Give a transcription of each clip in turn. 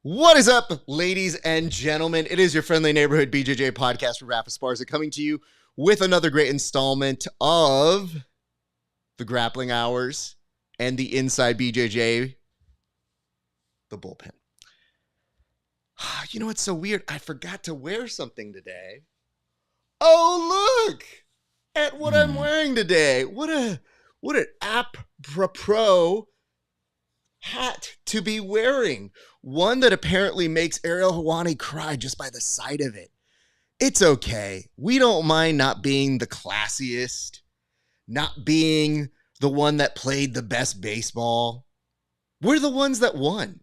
What is up, ladies and gentlemen? It is your friendly neighborhood BJJ podcast from RAF ESPARZA coming to you with another great installment of the Grappling Hours and the Inside BJJ, the Bullpen. You know what's so weird? I forgot to wear something today. Oh, look at what I'm wearing today. What an apropos hat to be wearing. One that apparently makes Ariel Helwani cry just by the sight of it. It's okay. We don't mind not being the classiest, not being the one that played the best baseball. We're the ones that won.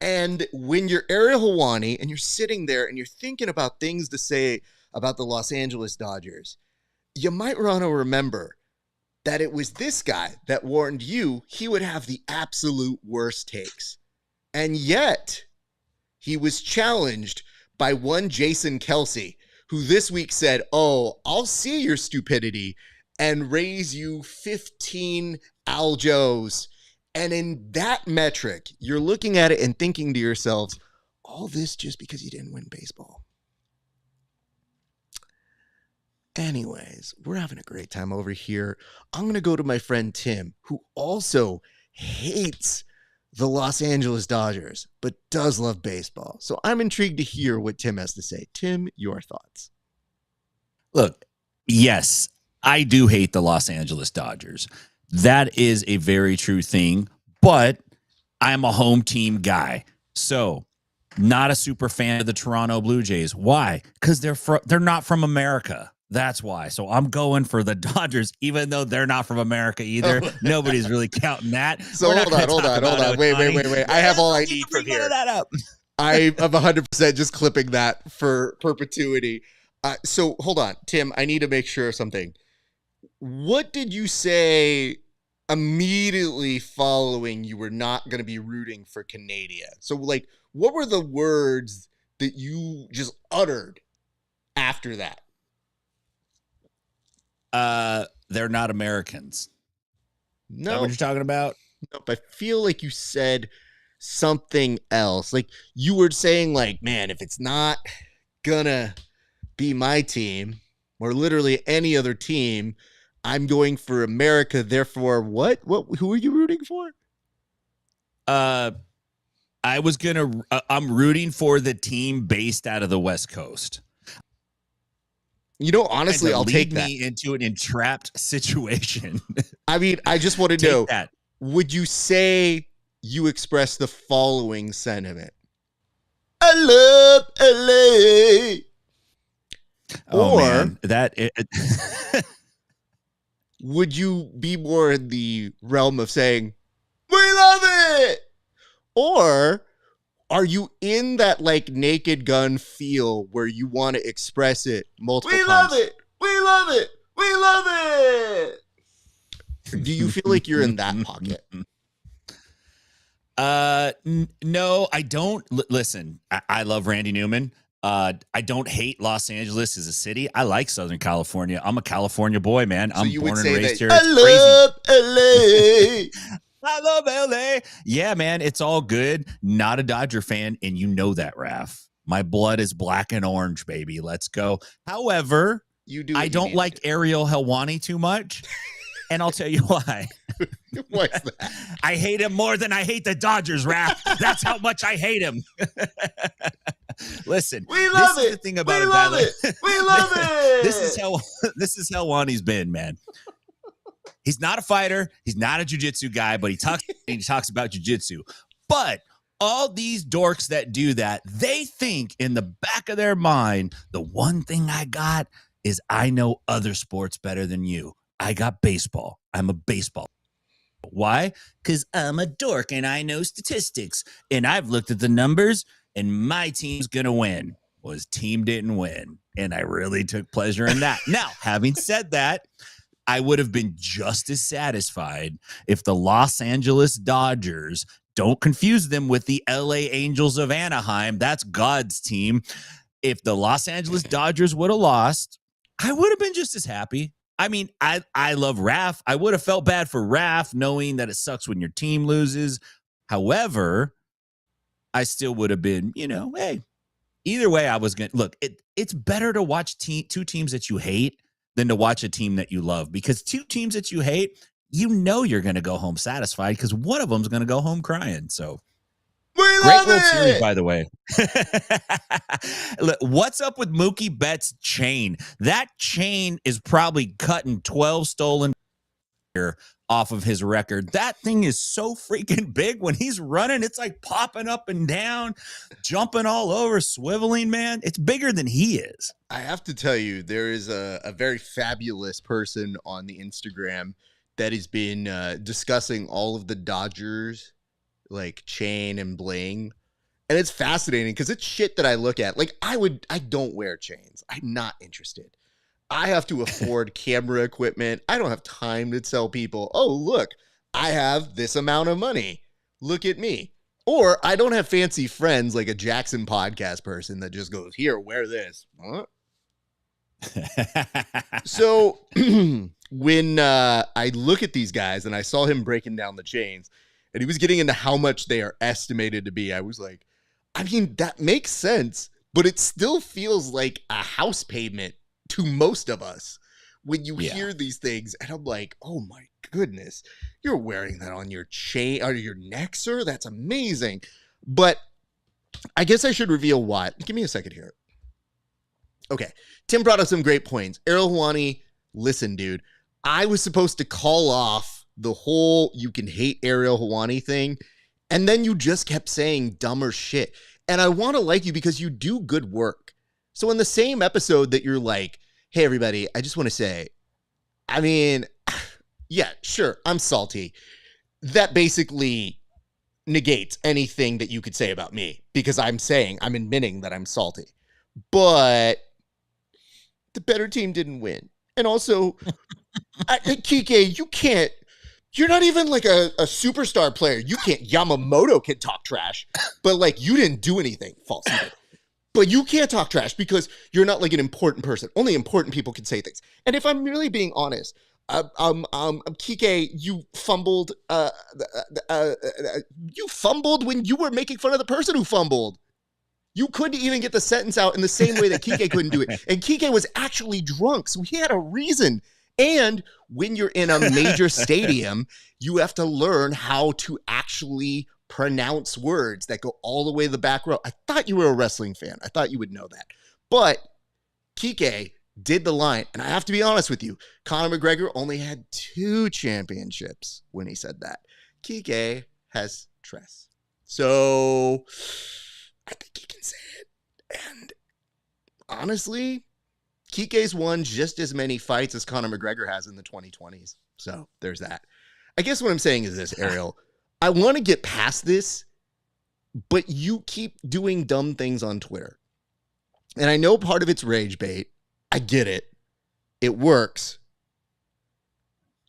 And when you're Ariel Helwani and you're sitting there and you're thinking about things to say about the Los Angeles Dodgers, you might want to remember that it was this guy that warned you he would have the absolute worst takes. And yet, he was challenged by one Jason Kelsey, who this week said, "Oh, I'll see your stupidity and raise you 15 Aljos." And in that metric, you're looking at it and thinking to yourselves, all this just because you didn't win baseball. Anyways, we're having a great time over here. I'm going to go to my friend Tim, who also hates the Los Angeles Dodgers, but does love baseball. So I'm intrigued to hear what Tim has to say. Tim, your thoughts. Look, yes, I do hate the Los Angeles Dodgers. That is a very true thing, but I'm a home team guy. So not a super fan of the Toronto Blue Jays. Why? Because they're not from America. That's why. So I'm going for the Dodgers, even though they're not from America either. Nobody's really counting that. So hold on. Wait. I have all I need from here. I'm 100% just clipping that for perpetuity. So hold on, Tim, I need to make sure of something. What did you say immediately following you were not going to be rooting for Canada? So like, what were the words that you just uttered after that? They're not Americans. No. Is that what you're talking about? Nope. I feel like you said something else. Like you were saying like, man, if it's not gonna be my team or literally any other team, I'm going for America. Therefore, what, who are you rooting for? I'm rooting for the team based out of the West Coast. You know, honestly, I'll take that. Me into an entrapped situation. I mean, I just want to know, would you say you express the following sentiment? I love LA. Oh, or man, would you be more in the realm of saying, we love it? Or are you in that like Naked Gun feel where you want to express it multiple times? We love it. We love it. We love it. Do you feel like you're in that pocket? No, I don't. Listen, I love Randy Newman. I don't hate Los Angeles as a city. I like Southern California. I'm a California boy, man. I'm born and raised here. I love LA. I love LA. Yeah, man, it's all good. Not a Dodger fan, and you know that, Raph. My blood is black and orange, baby. Let's go. However, I don't like Ariel Helwani too much, and I'll tell you why. What's that? I hate him more than I hate the Dodgers, Raph. That's how much I hate him. Listen, we love it. The thing about we love it. We love it. This is how Helwani's been, man. He's not a fighter. He's not a jiu-jitsu guy, but he talks about jiu-jitsu. But all these dorks that do that, they think in the back of their mind, the one thing I got is I know other sports better than you. I got baseball. I'm a baseball. Why? Because I'm a dork and I know statistics. And I've looked at the numbers and my team's going to win. Well, his team didn't win. And I really took pleasure in that. Now, having said that, I would have been just as satisfied if the Los Angeles Dodgers, don't confuse them with the LA Angels of Anaheim, that's God's team. If the Los Angeles Dodgers would have lost, I would have been just as happy. I mean, I love RAF. I would have felt bad for RAF knowing that it sucks when your team loses. However, I still would have been, hey, either way, I was going to look. It's better to watch two teams that you hate than to watch a team that you love, because two teams that you hate, you're going to go home satisfied because one of them's going to go home crying. So great World Series, by the way. Look, what's up with Mookie Betts' chain? That chain is probably cutting 12 stolen off of his record. That thing is so freaking big. When he's running, it's like popping up and down, jumping all over, swiveling, man. It's bigger than he is. I have to tell you, there is a very fabulous person on the Instagram that has been discussing all of the Dodgers like chain and bling. And it's fascinating because it's shit that I look at. Like I don't wear chains. I'm not interested. I have to afford camera equipment. I don't have time to tell people, oh, look, I have this amount of money. Look at me. Or I don't have fancy friends like a Jackson podcast person that just goes, here, wear this. What? So when I look at these guys and I saw him breaking down the chains and he was getting into how much they are estimated to be, I was like, I mean, that makes sense, but it still feels like a house payment to most of us when you hear these things. And I'm like, oh my goodness, you're wearing that on your chain or your neck, sir? That's amazing. But I guess I should reveal why. Give me a second here. Okay. Tim brought up some great points. Ariel Helwani, listen, dude, I was supposed to call off the whole you can hate Ariel Helwani thing, and then you just kept saying dumber shit. And I want to like you because you do good work. So in the same episode that you're like, hey, everybody, I just want to say, I mean, yeah, sure, I'm salty. That basically negates anything that you could say about me because I'm admitting that I'm salty. But the better team didn't win. And also, Kike, you're not even like a superstar player. Yamamoto can talk trash, but like you didn't do anything. False. But you can't talk trash because you're not like an important person. Only important people can say things. And if I'm really being honest, Kike, you fumbled. You fumbled when you were making fun of the person who fumbled. You couldn't even get the sentence out in the same way that Kike couldn't do it. And Kike was actually drunk, so he had a reason. And when you're in a major stadium, you have to learn how to actually pronounce words that go all the way to the back row. I thought you were a wrestling fan. I thought you would know that. But Kike did the line. And I have to be honest with you, Conor McGregor only had 2 championships when he said that. Kike has Tress. So I think he can say it. And honestly, Kike's won just as many fights as Conor McGregor has in the 2020s. So there's that. I guess what I'm saying is this, Ariel. I want to get past this, but you keep doing dumb things on Twitter. And I know part of it's rage bait. I get it. It works.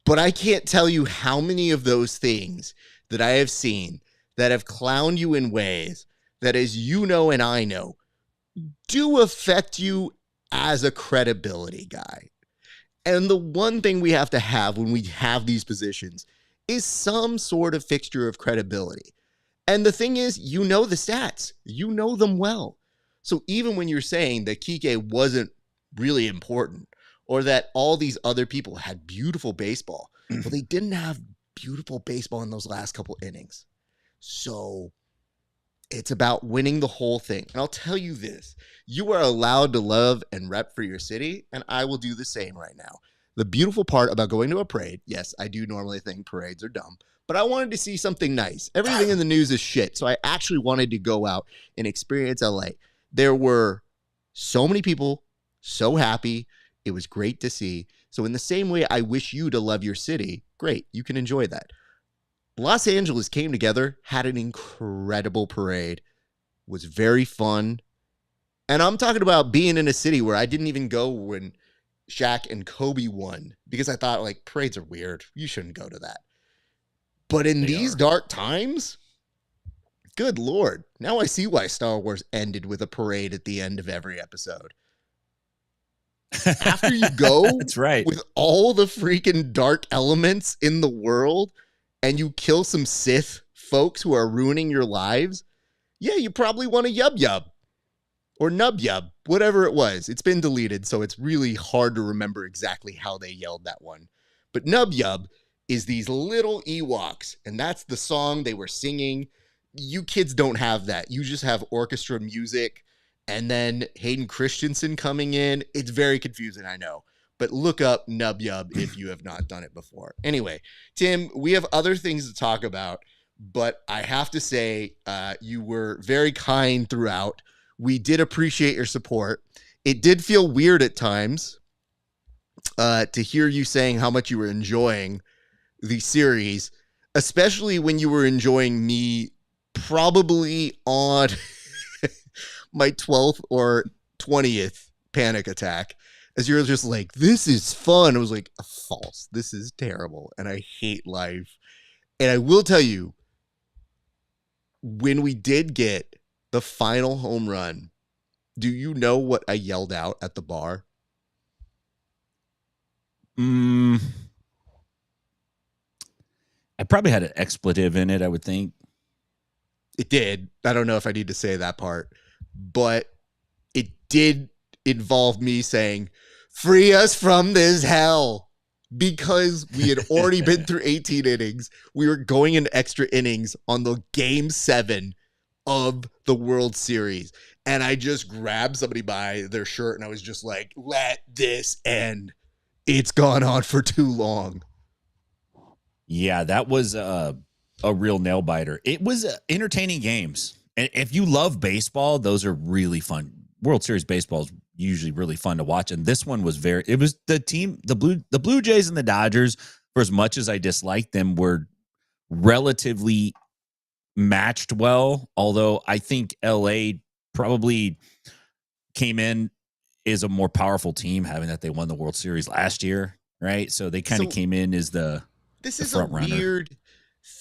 But I can't tell you how many of those things that I have seen that have clowned you in ways that, as you know and I know, do affect you as a credibility guy. And the one thing we have to have when we have these positions is some sort of fixture of credibility. And the thing is, you know the stats. You know them well. So even when you're saying that Kike wasn't really important or that all these other people had beautiful baseball, well, they didn't have beautiful baseball in those last couple innings. So it's about winning the whole thing. And I'll tell you this, you are allowed to love and rep for your city, and I will do the same right now. The beautiful part about going to a parade, yes, I do normally think parades are dumb, but I wanted to see something nice. Everything in the news is shit, so I actually wanted to go out and experience LA. There were so many people, so happy. It was great to see. So in the same way I wish you to love your city, great, you can enjoy that. Los Angeles came together, had an incredible parade, was very fun. And I'm talking about being in a city where I didn't even go when Shaq and Kobe won because I thought, like, parades are weird. You shouldn't go to that. But in these dark times, good Lord. Now I see why Star Wars ended with a parade at the end of every episode. After you go That's right. with all the freaking dark elements in the world and you kill some Sith folks who are ruining your lives, Yeah, you probably want a yub yub or nub yub, whatever it was. It's been deleted, so it's really hard to remember exactly how they yelled that one. But nub yub is these little Ewoks, and that's the song they were singing. You kids don't have that. You just have orchestra music and then Hayden Christensen coming in. It's very confusing, I know. But look up nub yub if you have not done it before. Anyway, Tim, we have other things to talk about, but I have to say you were very kind throughout. We did appreciate your support. It did feel weird at times to hear you saying how much you were enjoying the series, especially when you were enjoying me probably on my 12th or 20th panic attack, as you're just like, this is fun. I was like, false. This is terrible. And I hate life. And I will tell you, when we did get the final home run, do you know what I yelled out at the bar? I probably had an expletive in it, I would think. It did. I don't know if I need to say that part, but it did involve me saying, free us from this hell, because we had already been through 18 innings. We were going into extra innings on the game 7 of the World Series. And I just grabbed somebody by their shirt and I was just like, let this end. It's gone on for too long. Yeah, that was a real nail biter. It was entertaining games. And if you love baseball, those are really fun. World Series baseball is usually really fun to watch. And this one was it was the team, the Blue Jays and the Dodgers, for as much as I disliked them, were relatively matched well. Although I think LA probably came in as a more powerful team, having that they won the World Series last year. Right. So they kind of came in as this is a weird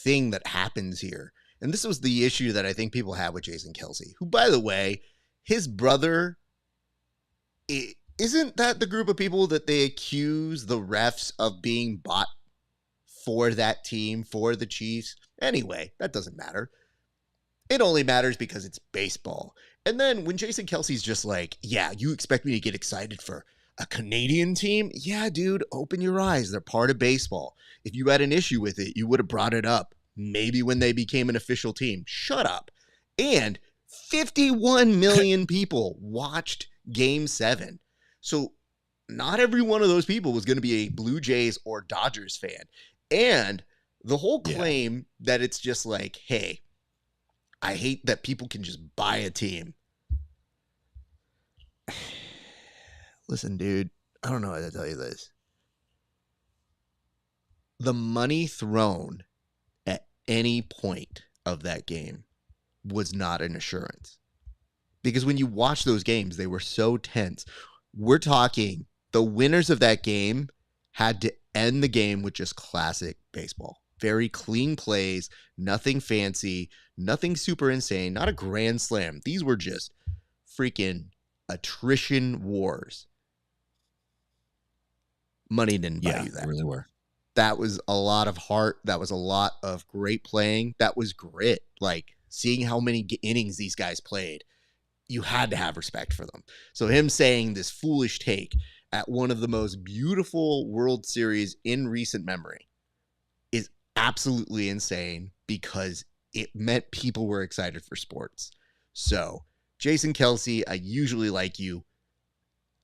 thing that happens here. And this was the issue that I think people have with Jason Kelce, who, by the way, his brother, isn't that the group of people that they accuse the refs of being bought for that team, for the Chiefs? Anyway, that doesn't matter. It only matters because it's baseball. And then when Jason Kelce's just like, yeah, you expect me to get excited for a Canadian team? Yeah, dude, open your eyes. They're part of baseball. If you had an issue with it, you would have brought it up. Maybe when they became an official team. Shut up. And 51 million people watched Game 7. So not every one of those people was going to be a Blue Jays or Dodgers fan. And the whole claim that it's just like, hey, I hate that people can just buy a team. Listen, dude, I don't know how to tell you this. The money thrown at any point of that game was not an assurance. Because when you watch those games, they were so tense. We're talking the winners of that game had to end the game with just classic baseball. Very clean plays, nothing fancy, nothing super insane, not a grand slam. These were just freaking attrition wars. Money didn't buy you that. They really were. That was a lot of heart. That was a lot of great playing. That was grit. Like, seeing how many innings these guys played, you had to have respect for them. So him saying this foolish take at one of the most beautiful World Series in recent memory is absolutely insane, because it meant people were excited for sports. So, Jason Kelce, I usually like you.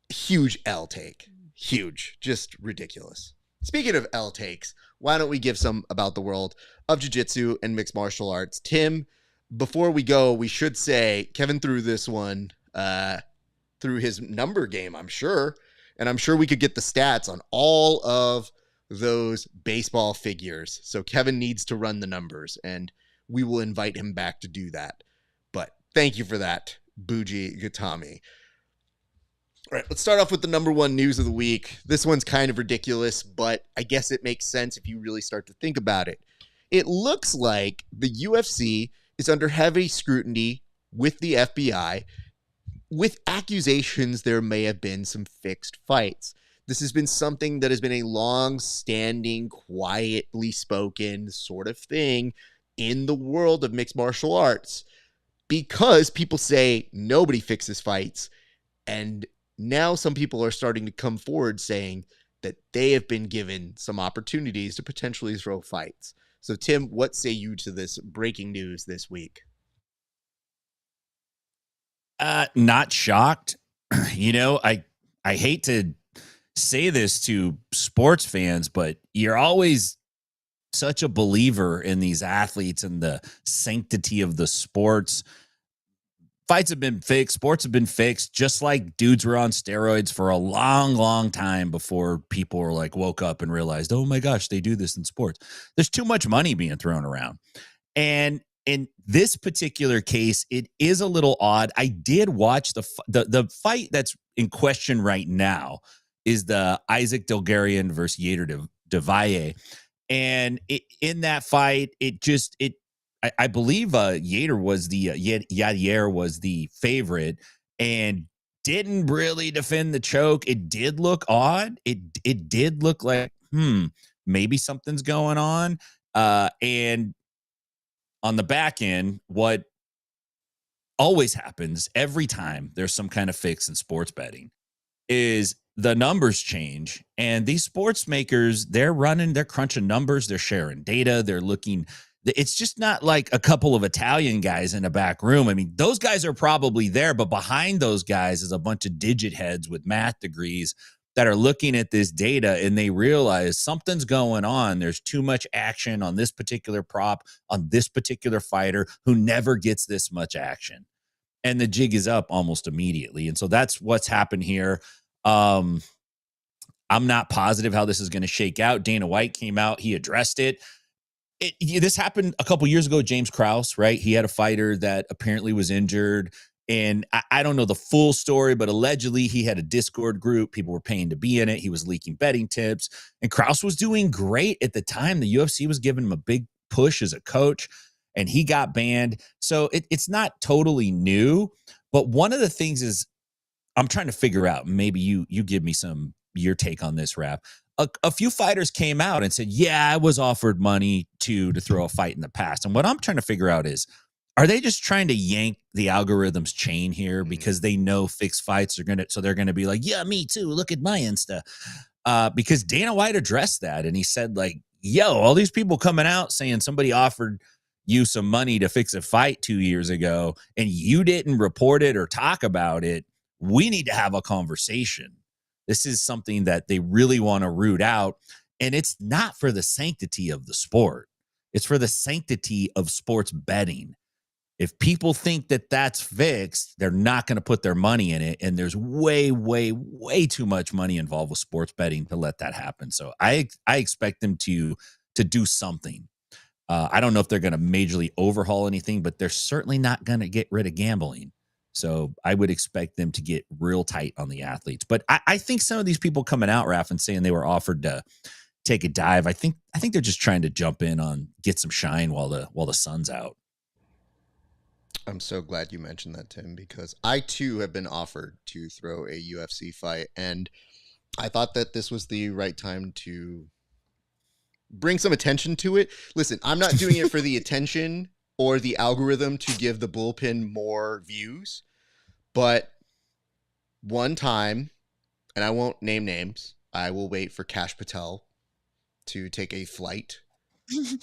Huge L take. Huge. Just ridiculous. Speaking of L takes, why don't we give some about the world of jiu-jitsu and mixed martial arts? Tim, before we go, we should say Kevin threw this one through his number game, I'm sure. And I'm sure we could get the stats on all of those baseball figures. So Kevin needs to run the numbers, and we will invite him back to do that. But thank you for that, Buji Gatami. All right, let's start off with the number one news of the week. This one's kind of ridiculous, but I guess it makes sense if you really start to think about it. It looks like the UFC is under heavy scrutiny with the FBI, with accusations there may have been some fixed fights. This has been something that has been a long-standing, quietly spoken sort of thing in the world of mixed martial arts. because people say nobody fixes fights. And now some people are starting to come forward saying that they have been given some opportunities to potentially throw fights. So, Tim, what say you to this breaking news this week? Not shocked. I hate to say this to sports fans, but you're always such a believer in these athletes and the sanctity of the sports. Fights have been fixed, sports have been fixed, just like dudes were on steroids for a long, long time before people were like woke up and realized, oh my gosh, they do this in sports. There's too much money being thrown around. And in this particular case, it is a little odd. I did watch the fight that's in question right now is the Isaac Delgarian versus Yater Devalle. And in that fight, I believe Yater was Yair was the favorite and didn't really defend the choke. It did look odd. It did look like maybe something's going on. And on the back end, what always happens every time there's some kind of fix in sports betting is the numbers change, and these sports makers, they're crunching numbers, they're sharing data, they're looking. It's just not like a couple of Italian guys in a back room. I mean, those guys are probably there, but behind those guys is a bunch of digit heads with math degrees that are looking at this data, and they realize something's going on. There's too much action on this particular prop, on this particular fighter who never gets this much action. And the jig is up almost immediately. And so that's what's happened here. I'm not positive how this is going to shake out. Dana White came out. He addressed it. This happened a couple years ago. James Krause, right? He had a fighter that apparently was injured. And I don't know the full story, but allegedly he had a Discord group. People were paying to be in it. He was leaking betting tips. And Krause was doing great at the time. The UFC was giving him a big push as a coach, and he got banned. So it's not totally new. But one of the things is I'm trying to figure out, maybe you give me your take on this, Rap. A few fighters came out and said, yeah, I was offered money to throw a fight in the past. And what I'm trying to figure out is, are they just trying to yank the algorithm's chain here because they know fixed fights are so they're going to be like, yeah, me too. Look at my Insta. Because Dana White addressed that, and he said, like, yo, all these people coming out saying somebody offered you some money to fix a fight 2 years ago and you didn't report it or talk about it. We need to have a conversation. This is something that they really want to root out. And it's not for the sanctity of the sport. It's for the sanctity of sports betting. If people think that that's fixed, they're not going to put their money in it. And there's way, way, way too much money involved with sports betting to let that happen. So I expect them to do something. I don't know if they're going to majorly overhaul anything, but they're certainly not going to get rid of gambling. So I would expect them to get real tight on the athletes. But I think some of these people coming out, Raf, and saying they were offered to take a dive, I think they're just trying to jump in on get some shine while the sun's out. I'm so glad you mentioned that, Tim, because I too have been offered to throw a UFC fight, and I thought that this was the right time to bring some attention to it. Listen, I'm not doing it for the attention or the algorithm to give the Bullpen more views, but one time, and I won't name names, I will wait for Kash Patel to take a flight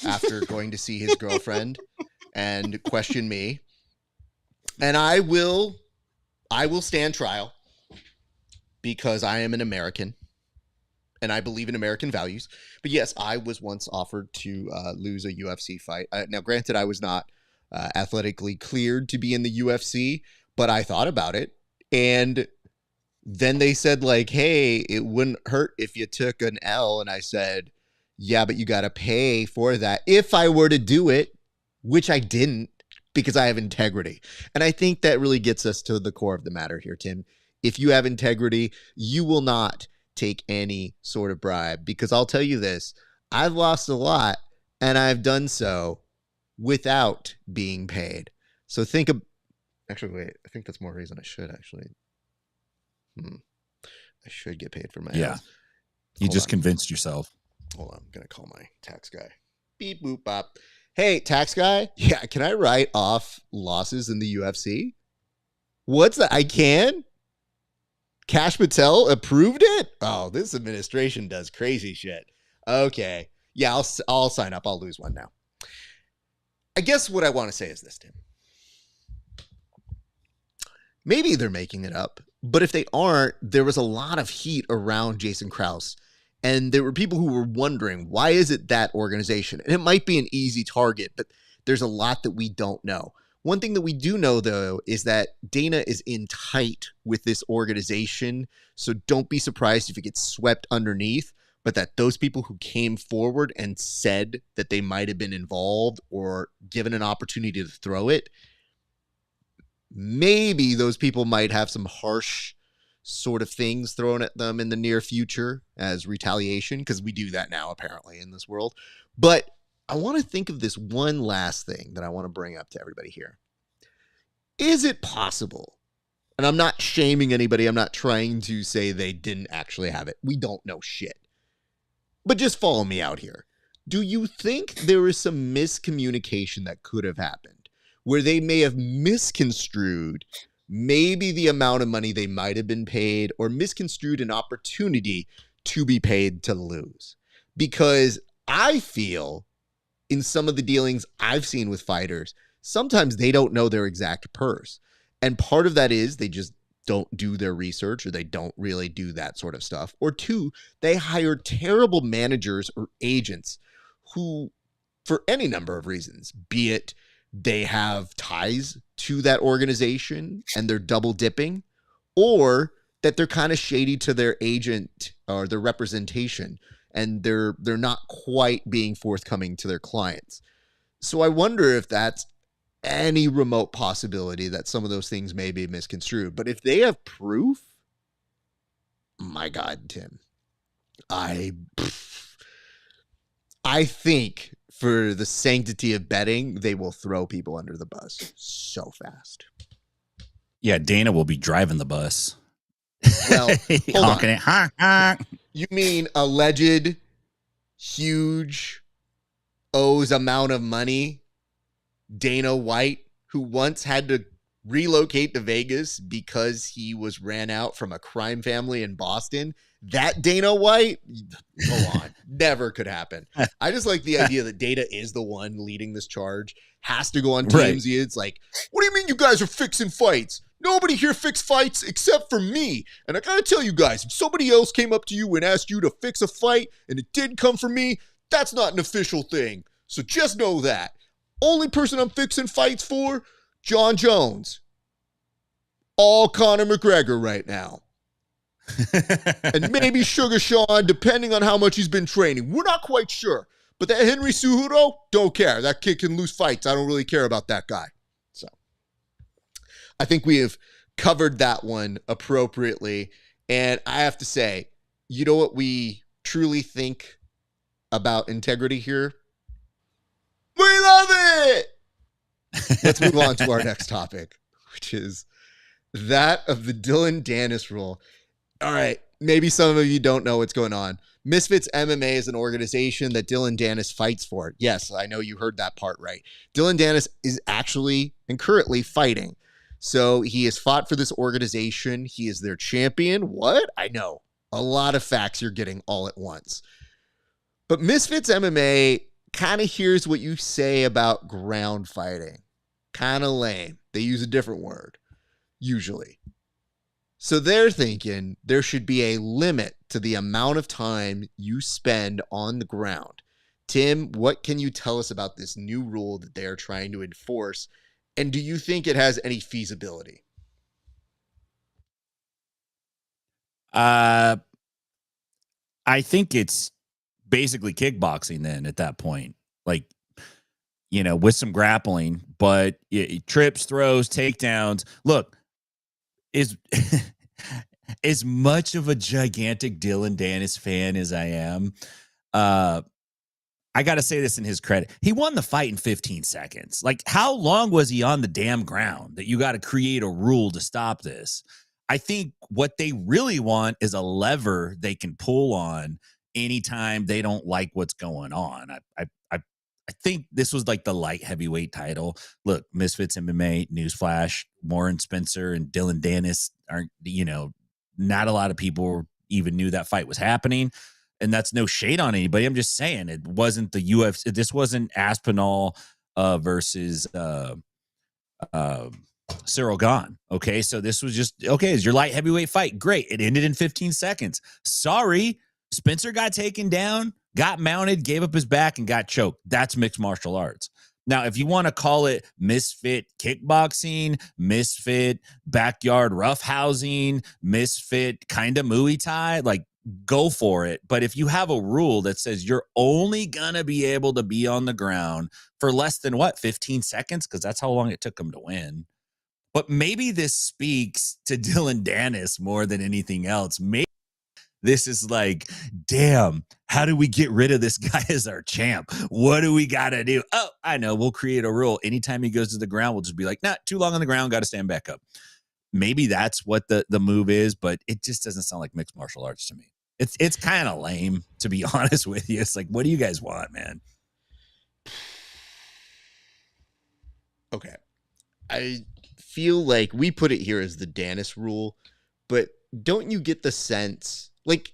after going to see his girlfriend and question me. And I will stand trial because I am an American and I believe in American values. But yes, I was once offered to lose a UFC fight. Now, granted, I was not athletically cleared to be in the UFC, but I thought about it. And then they said, like, hey, it wouldn't hurt if you took an L. And I said, yeah, but you got to pay for that if I were to do it, which I didn't, because I have integrity. And I think that really gets us to the core of the matter here, Tim. If you have integrity, you will not take any sort of bribe, because I'll tell you this, I've lost a lot and I've done so without being paid. So think of, actually, wait, I think that's more reason I should actually. I should get paid for my house. You just convinced yourself. Hold on, I'm going to call my tax guy. Beep, boop, bop. Hey, tax guy. Yeah, can I write off losses in the UFC? What's that? I can? Cash Patel approved it? Oh, this administration does crazy shit. Okay. Yeah, I'll sign up. I'll lose one now. I guess what I want to say is this, Tim. Maybe they're making it up, but if they aren't, there was a lot of heat around Jason Krause. And there were people who were wondering, why is it that organization? And it might be an easy target, but there's a lot that we don't know. One thing that we do know, though, is that Dana is in tight with this organization. So don't be surprised if it gets swept underneath, but that those people who came forward and said that they might have been involved or given an opportunity to throw it, maybe those people might have some harsh sort of things thrown at them in the near future as retaliation, because we do that now apparently in this world. But I want to think of this one last thing that I want to bring up to everybody here. Is it possible? And I'm not shaming anybody. I'm not trying to say they didn't actually have it. We don't know shit. But just follow me out here. Do you think there is some miscommunication that could have happened where they may have misconstrued maybe the amount of money they might have been paid, or misconstrued an opportunity to be paid to lose? Because I feel in some of the dealings I've seen with fighters, sometimes they don't know their exact purse. And part of that is they just don't do their research, or they don't really do that sort of stuff. Or two, they hire terrible managers or agents who, for any number of reasons, be it they have ties to that organization and they're double dipping, or that they're kind of shady to their agent or their representation, and they're not quite being forthcoming to their clients. So I wonder if that's any remote possibility that some of those things may be misconstrued. But if they have proof, my God, Tim, I think for the sanctity of betting, they will throw people under the bus so fast. Yeah, Dana will be driving the bus. Well, honking it. Honk, honk. You mean alleged huge owes amount of money Dana White, who once had to relocate to Vegas because he was ran out from a crime family in Boston? That Dana White? Go on. Never could happen. I just like the idea that Dana is the one leading this charge, has to go on TMZ. Right. It's like, what do you mean you guys are fixing fights? Nobody here fixed fights except for me. And I gotta tell you guys, if somebody else came up to you and asked you to fix a fight and it didn't come from me, that's not an official thing. So just know that. Only person I'm fixing fights for, John Jones. All Conor McGregor right now. And maybe Sugar Sean, depending on how much he's been training. We're not quite sure. But that Henry Cejudo, don't care. That kid can lose fights. I don't really care about that guy. So I think we have covered that one appropriately. And I have to say, you know what we truly think about integrity here? We love it! Let's move on to our next topic, which is that of the Dillon Danis rule. All right, maybe some of you don't know what's going on. Misfits MMA is an organization that Dillon Danis fights for. Yes, I know you heard that part right. Dillon Danis is actually and currently fighting. So he has fought for this organization. He is their champion. What? I know. A lot of facts you're getting all at once. But Misfits MMA kind of hears what you say about ground fighting. Kind of lame. They use a different word, usually. So they're thinking there should be a limit to the amount of time you spend on the ground. Tim, what can you tell us about this new rule that they're trying to enforce? And do you think it has any feasibility? I think it's basically kickboxing then at that point. Like, you know, with some grappling, but trips, throws, takedowns. Look, is as much of a gigantic Dillon Danis fan as I am, I got to say this in his credit. He won the fight in 15 seconds. Like, how long was he on the damn ground that you got to create a rule to stop this? I think what they really want is a lever they can pull on anytime they don't like what's going on. I I think this was like the light heavyweight title. Look, Misfits MMA, newsflash, Warren Spencer and Dylan Danis aren't, not a lot of people even knew that fight was happening. And that's no shade on anybody. I'm just saying it wasn't the UFC. This wasn't Aspinall versus Cyril Gahn. Okay. So this was just, okay, it's your light heavyweight fight. Great. It ended in 15 seconds. Sorry. Spencer got taken down, got mounted, gave up his back, and got choked. That's mixed martial arts. Now, if you want to call it misfit kickboxing, misfit backyard roughhousing, misfit kind of Muay Thai, like, go for it. But if you have a rule that says you're only going to be able to be on the ground for less than 15 seconds, because that's how long it took him to win. But maybe this speaks to Dylan Danis more than anything else. Maybe this is like, damn, how do we get rid of this guy as our champ? What do we got to do? Oh, I know. We'll create a rule. Anytime he goes to the ground, we'll just be like, nah, too long on the ground. Got to stand back up. Maybe that's what the move is, but it just doesn't sound like mixed martial arts to me. It's kind of lame, to be honest with you. It's like, what do you guys want, man? Okay. I feel like we put it here as the Danis rule, but don't you get the sense, like,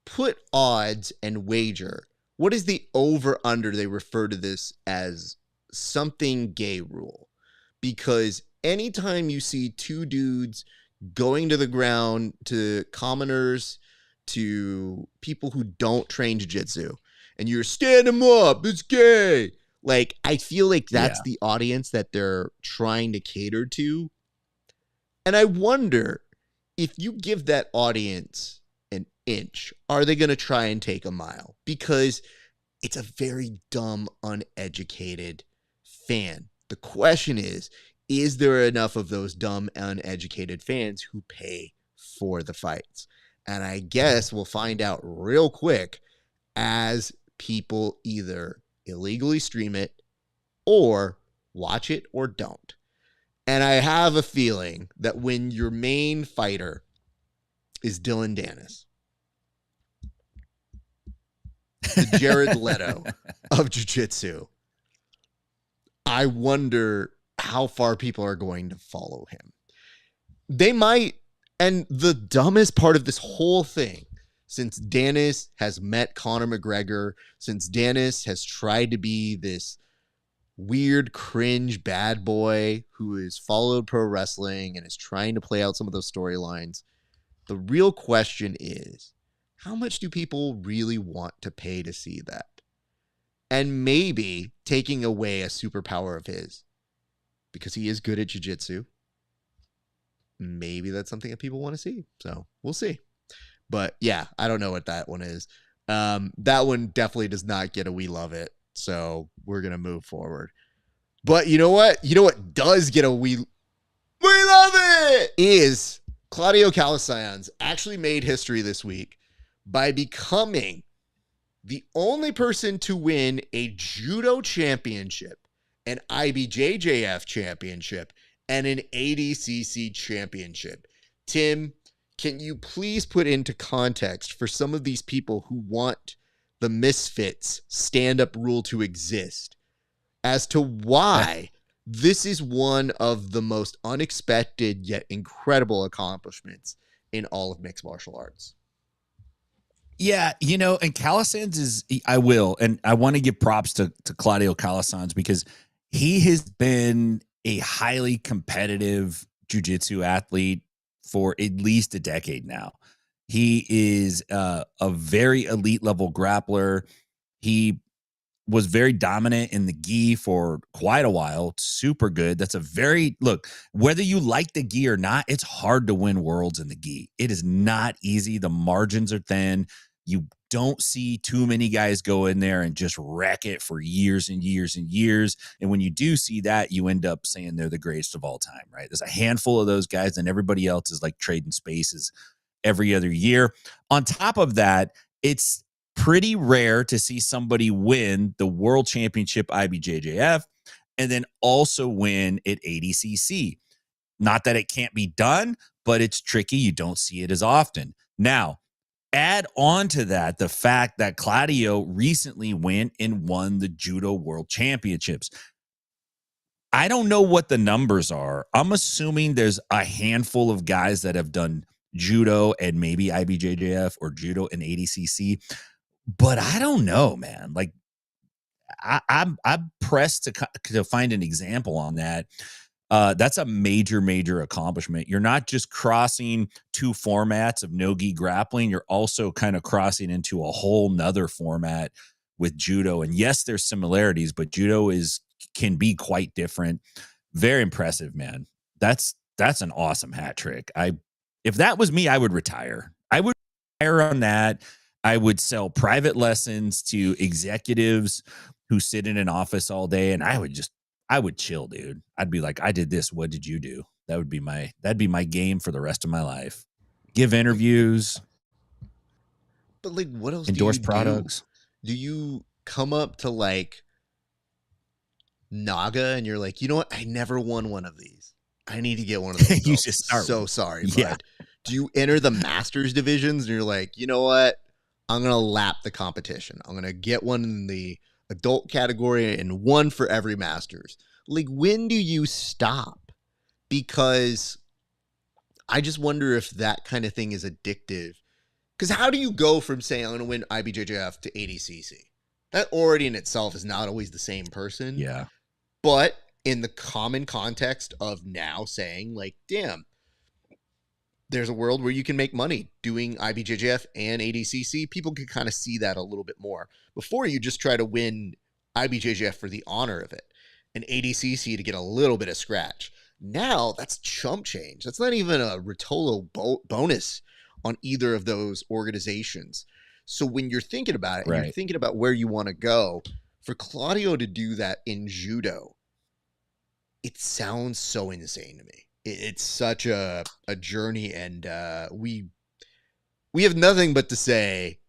put odds and wager. What is the over-under? They refer to this as something gay rule. Because anytime you see two dudes going to the ground, to commoners, to people who don't train jiu-jitsu, and you're stand them up, it's gay. Like, I feel like that's the audience that they're trying to cater to. And I wonder, if you give that audience an inch, are they going to try and take a mile? Because it's a very dumb, uneducated fan. The question is there enough of those dumb, uneducated fans who pay for the fights? And I guess we'll find out real quick as people either illegally stream it or watch it or don't. And I have a feeling that when your main fighter is Dylan Danis, the Jared Leto of jiu-jitsu, I wonder how far people are going to follow him. They might. And the dumbest part of this whole thing, since Danis has met Conor McGregor, since Danis has tried to be this weird, cringe bad boy who has followed pro wrestling and is trying to play out some of those storylines, the real question is, how much do people really want to pay to see that? And maybe taking away a superpower of his, because he is good at jiu-jitsu, maybe that's something that people want to see. So we'll see. But yeah, I don't know what that one is. That one definitely does not get a we love it. So we're going to move forward. But you know what? You know what does get a we love it is Claudio Calasanz actually made history this week by becoming the only person to win a judo championship, an IBJJF championship, and an ADCC championship. Tim, can you please put into context for some of these people who want the Misfits stand-up rule to exist as to why this is one of the most unexpected yet incredible accomplishments in all of mixed martial arts? Yeah, and Calasanz is, I will, and I want to give props to Claudio Calasanz because he has been a highly competitive jiu-jitsu athlete for at least a decade now. He is a very elite level grappler. He was very dominant in the gi for quite a while. Super good. That's look, whether you like the gi or not, it's hard to win worlds in the gi. It is not easy. The margins are thin. You don't see too many guys go in there and just wreck it for years and years and years. And when you do see that, you end up saying they're the greatest of all time, right? There's a handful of those guys, and everybody else is like trading spaces every other year. On top of that, it's pretty rare to see somebody win the world championship IBJJF and then also win at ADCC. Not that it can't be done, but it's tricky. You don't see it as often. Now, add on to that the fact that Claudio recently went and won the Judo World Championships. I don't know what the numbers are. I'm assuming there's a handful of guys that have done judo and maybe IBJJF or judo and ADCC, but I don't know, man. Like I'm pressed to find an example on that. That's a major accomplishment. You're not just crossing two formats of no-gi grappling. You're also kind of crossing into a whole nother format with judo. And yes, there's similarities, but judo can be quite different. Very impressive, man. That's an awesome hat trick. If that was me, I would retire. I would retire on that. I would sell private lessons to executives who sit in an office all day, and I would chill, dude. I'd be like, I did this. What did you do? That'd be my game for the rest of my life. Give interviews. But like, what else endorse do you products? Do you come up to like Naga and you're like, you know what? I never won one of these. I need to get one of those. You just start. So sorry, bud. Do you enter the masters divisions and you're like, you know what? I'm going to lap the competition. I'm going to get one in the adult category and one for every masters. Like, when do you stop? Because I just wonder if that kind of thing is addictive. Because how do you go from saying I'm going to win IBJJF to ADCC? That already in itself is not always the same person. Yeah. But in the common context of now saying, like, damn, there's a world where you can make money doing IBJJF and ADCC. People can kind of see that a little bit more. Before, you just try to win IBJJF for the honor of it and ADCC to get a little bit of scratch. Now, that's chump change. That's not even a Rotolo bonus on either of those organizations. So when you're thinking about it, and you're thinking about where you want to go, for Claudio to do that in judo, it sounds so insane to me. It's such a journey, and we have nothing but to say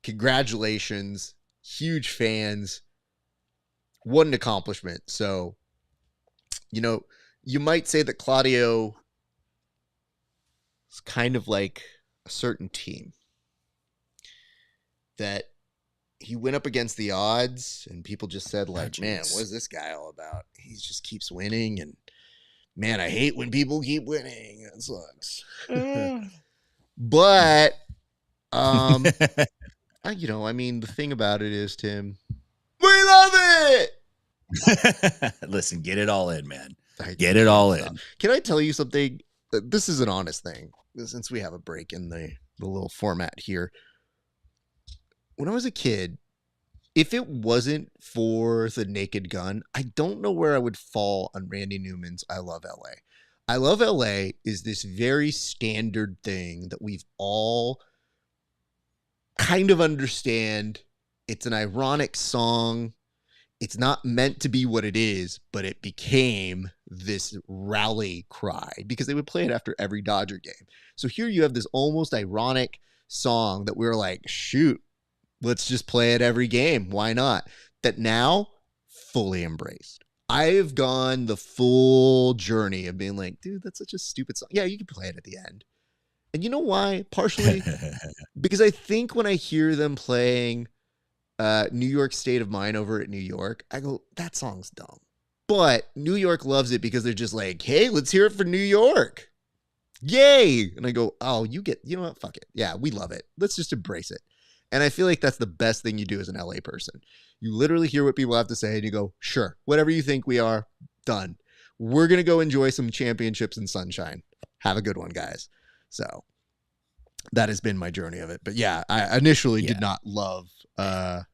congratulations, huge fans, what an accomplishment. So, you know, you might say that Claudio is kind of like a certain team, that he went up against the odds and people just said, like, man, what is this guy all about? He just keeps winning, and man, I hate when people keep winning. That sucks. But, you know, I mean, the thing about it is, Tim, we love it. Listen, get it all in, man. Get it all in. Can I tell you something? This is an honest thing, since we have a break in the little format here. When I was a kid, if it wasn't for the Naked Gun, I don't know where I would fall on Randy Newman's I Love LA. I Love LA is this very standard thing that we've all kind of understand. It's an ironic song. It's not meant to be what it is, but it became this rally cry because they would play it after every Dodger game. So here you have this almost ironic song that we were like, shoot, let's just play it every game. Why not? That now fully embraced. I have gone the full journey of being like, dude, that's such a stupid song. Yeah, you can play it at the end. And you know why? Partially because I think when I hear them playing New York State of Mind over at New York, I go, that song's dumb. But New York loves it because they're just like, hey, let's hear it for New York. Yay. And I go, oh, you know what? Fuck it. Yeah, we love it. Let's just embrace it. And I feel like that's the best thing you do as an LA person. You literally hear what people have to say and you go, sure, whatever you think we are, done. We're going to go enjoy some championships and sunshine. Have a good one, guys. So that has been my journey of it. But yeah, I initially did not love I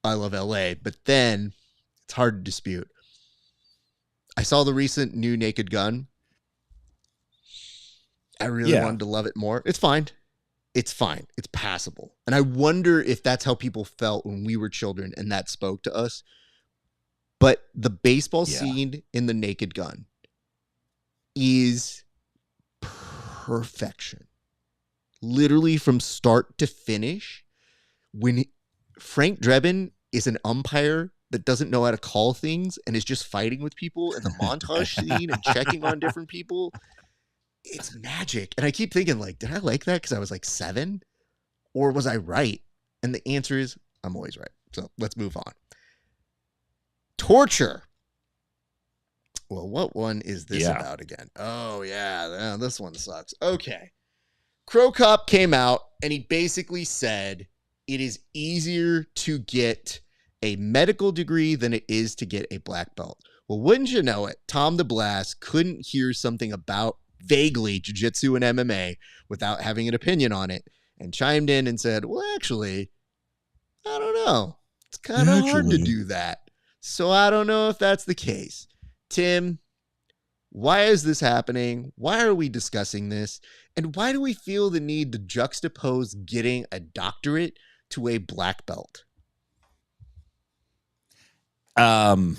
Love LA, but then it's hard to dispute. I saw the recent new Naked Gun. I really wanted to love it more. It's fine. It's fine. It's passable. And I wonder if that's how people felt when we were children and that spoke to us. But the baseball scene in the Naked Gun is perfection. Literally from start to finish. When Frank Drebin is an umpire that doesn't know how to call things and is just fighting with people in the montage scene and checking on different people, it's magic. And I keep thinking, like, did I like that because I was like 7? Or was I right? And the answer is I'm always right. So let's move on. Torture. Well, what one is this about again? Oh, yeah. This one sucks. Okay. Crow Cop came out and he basically said it is easier to get a medical degree than it is to get a black belt. Well, wouldn't you know it, Tom DeBlas couldn't hear something about vaguely jiu-jitsu and MMA without having an opinion on it and chimed in and said, well, actually, I don't know. It's kind of hard to do that. So I don't know if that's the case. Tim, why is this happening? Why are we discussing this? And why do we feel the need to juxtapose getting a doctorate to a black belt? I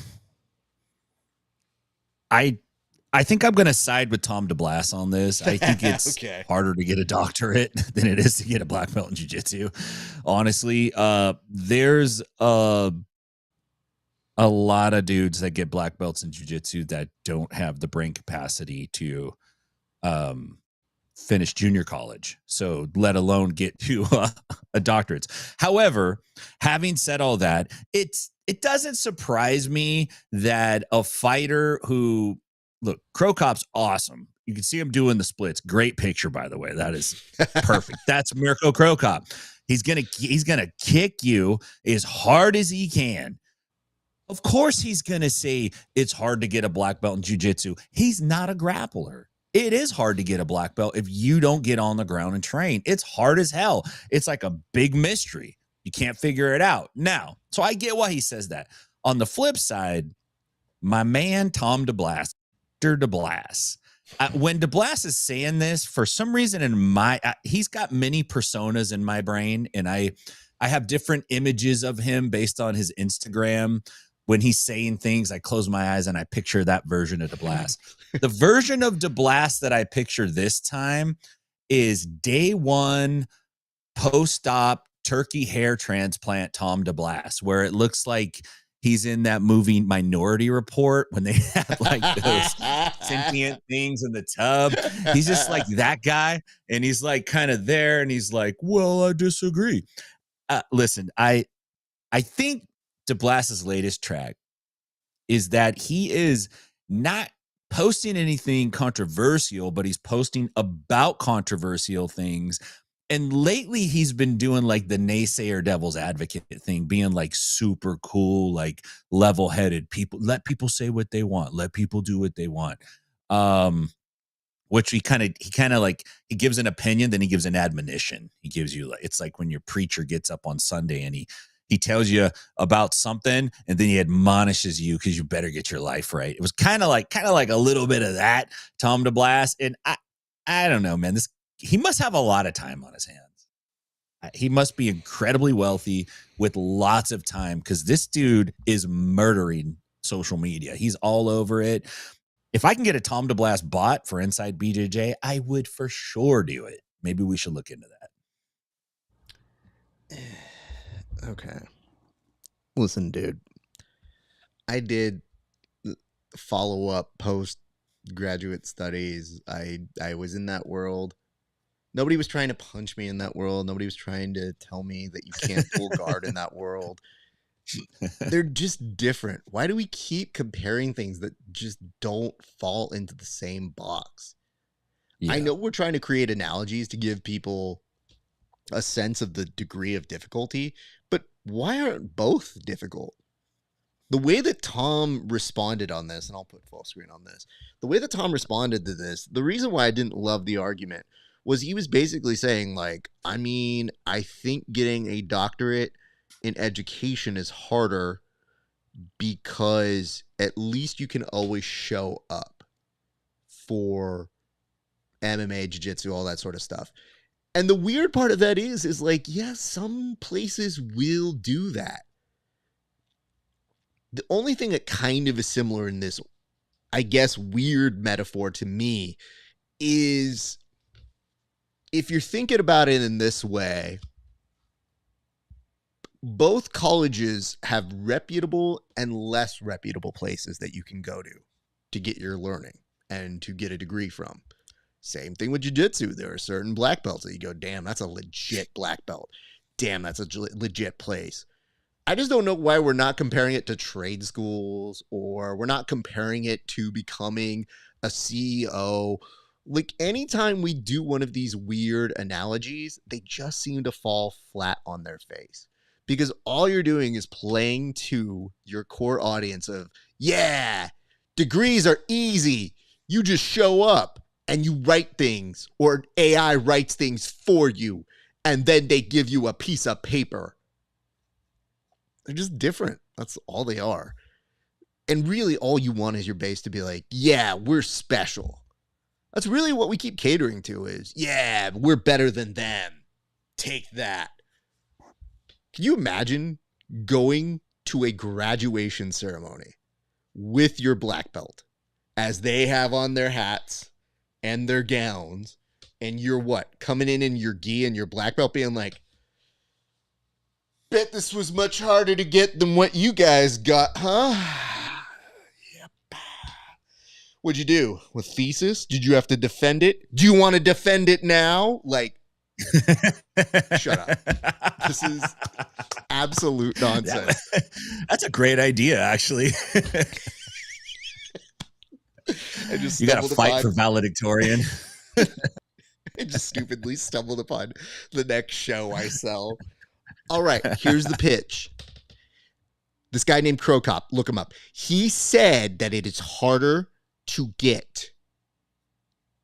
think I'm going to side with Tom DeBlas on this. I think it's harder to get a doctorate than it is to get a black belt in jiu-jitsu. Honestly, there's a lot of dudes that get black belts in jiu-jitsu that don't have the brain capacity to finish junior college, so let alone get to a doctorate. However, having said all that, it doesn't surprise me that a fighter who, look, Crow Cop's awesome. You can see him doing the splits. Great picture, by the way. That is perfect. That's Mirko Crow Cop. He's gonna kick you as hard as he can. Of course, he's gonna say it's hard to get a black belt in jiu-jitsu. He's not a grappler. It is hard to get a black belt if you don't get on the ground and train. It's hard as hell. It's like a big mystery. You can't figure it out. Now, so I get why he says that. On the flip side, my man Tom DeBlas, when DeBlas is saying this, for some reason he's got many personas in my brain, and I have different images of him based on his Instagram. When he's saying things, I close my eyes and I picture that version of DeBlas. The version of DeBlas that I picture this time is day one post-op turkey hair transplant Tom DeBlas, where it looks like he's in that movie Minority Report when they have like those sentient things in the tub. He's just like that guy, and he's like kind of there, and he's like, well, I disagree. Listen, I think DeBlas's latest track is that he is not posting anything controversial, but he's posting about controversial things. And lately he's been doing like the naysayer devil's advocate thing, being like super cool, like level-headed. People, let people say what they want. Let people do what they want. Which he kind of like, he gives an opinion, then he gives an admonition. He gives you, like, it's like when your preacher gets up on Sunday and he tells you about something, and then he admonishes you because you better get your life right. It was kind of like a little bit of that, Tom DeBlas. And I don't know, man, he must have a lot of time on his hands. He must be incredibly wealthy with lots of time, because this dude is murdering social media. He's all over it. If I can get a Tom DeBlas bot for Inside BJJ, I would for sure do it. Maybe we should look into that. Okay. Listen, dude. I did follow up postgraduate studies. I was in that world. Nobody was trying to punch me in that world. Nobody was trying to tell me that you can't pull guard in that world. They're just different. Why do we keep comparing things that just don't fall into the same box? Yeah. I know we're trying to create analogies to give people a sense of the degree of difficulty, but why aren't both difficult? The way that Tom responded on this, and I'll put full screen on this, the way that Tom responded to this, the reason why I didn't love the argument was he was basically saying, like, I mean, I think getting a doctorate in education is harder because at least you can always show up for MMA, jiu-jitsu, all that sort of stuff. And the weird part of that is like, yes, some places will do that. The only thing that kind of is similar in this, I guess, weird metaphor to me is, if you're thinking about it in this way, both colleges have reputable and less reputable places that you can go to get your learning and to get a degree from. Same thing with jiu-jitsu. There are certain black belts that you go, damn, that's a legit black belt. Damn, that's a legit place. I just don't know why we're not comparing it to trade schools, or we're not comparing it to becoming a CEO. Like, anytime we do one of these weird analogies, they just seem to fall flat on their face, because all you're doing is playing to your core audience of, yeah, degrees are easy. You just show up and you write things, or AI writes things for you, and then they give you a piece of paper. They're just different. That's all they are. And really, all you want is your base to be like, yeah, we're special. That's really what we keep catering to is, yeah, we're better than them. Take that. Can you imagine going to a graduation ceremony with your black belt as they have on their hats and their gowns, and you're what? Coming in your gi and your black belt being like, bet this was much harder to get than what you guys got, huh? Yep. What'd you do? With thesis? Did you have to defend it? Do you want to defend it now? Like, shut up. This is absolute nonsense. That's a great idea, actually. You got to fight for valedictorian. I just stupidly stumbled upon the next show I sell. All right, here's the pitch. This guy named Crocop, look him up. He said that it is harder to get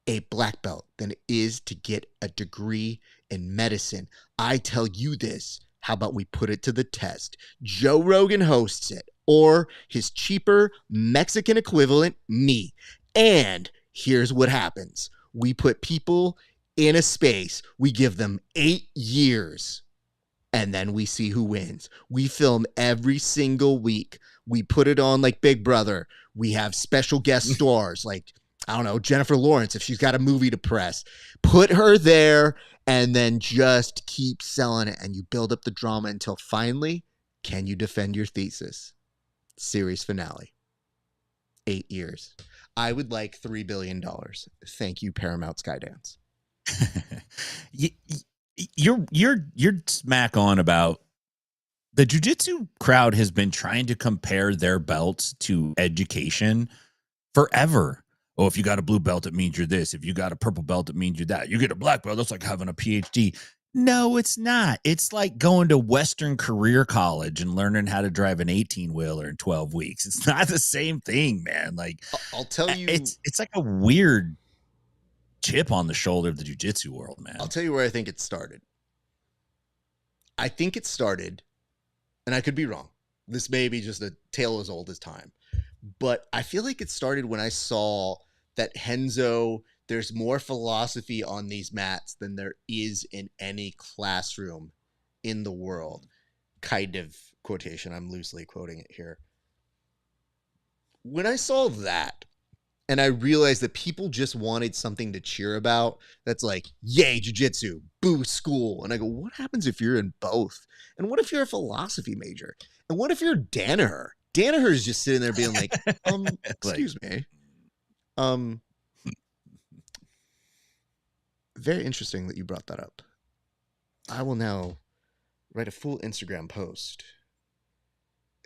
a black belt than it is to get a degree in medicine. I tell you this. How about we put it to the test? Joe Rogan hosts it, or his cheaper Mexican equivalent, me. And here's what happens. We put people in a space. We give them 8 years. And then we see who wins. We film every single week. We put it on like Big Brother. We have special guest stars like, I don't know, Jennifer Lawrence, if she's got a movie to press. Put her there and then just keep selling it. And you build up the drama until finally, can you defend your thesis? Series finale. 8 years. I would like $3 billion. Thank you, Paramount Skydance. You're smack on about the jiu-jitsu crowd has been trying to compare their belts to education forever. Oh, if you got a blue belt, it means you're this. If you got a purple belt, it means you're that. You get a black belt, that's like having a PhD. No, it's not. It's like going to Western Career College and learning how to drive an 18-wheeler in 12 weeks. It's not the same thing, man. Like, I'll tell you, it's like a weird chip on the shoulder of the jiu-jitsu world, man. I'll tell you where I think it started. I think it started, and I could be wrong. This may be just a tale as old as time, but I feel like it started when I saw that Henzo, there's more philosophy on these mats than there is in any classroom in the world. Kind of quotation. I'm loosely quoting it here. When I saw that, and I realized that people just wanted something to cheer about, that's like, yay, jiu-jitsu, boo, school. And I go, what happens if you're in both? And what if you're a philosophy major? And what if you're Danaher? Danaher is just sitting there being like, excuse me. Very interesting that you brought that up. I will now write a full Instagram post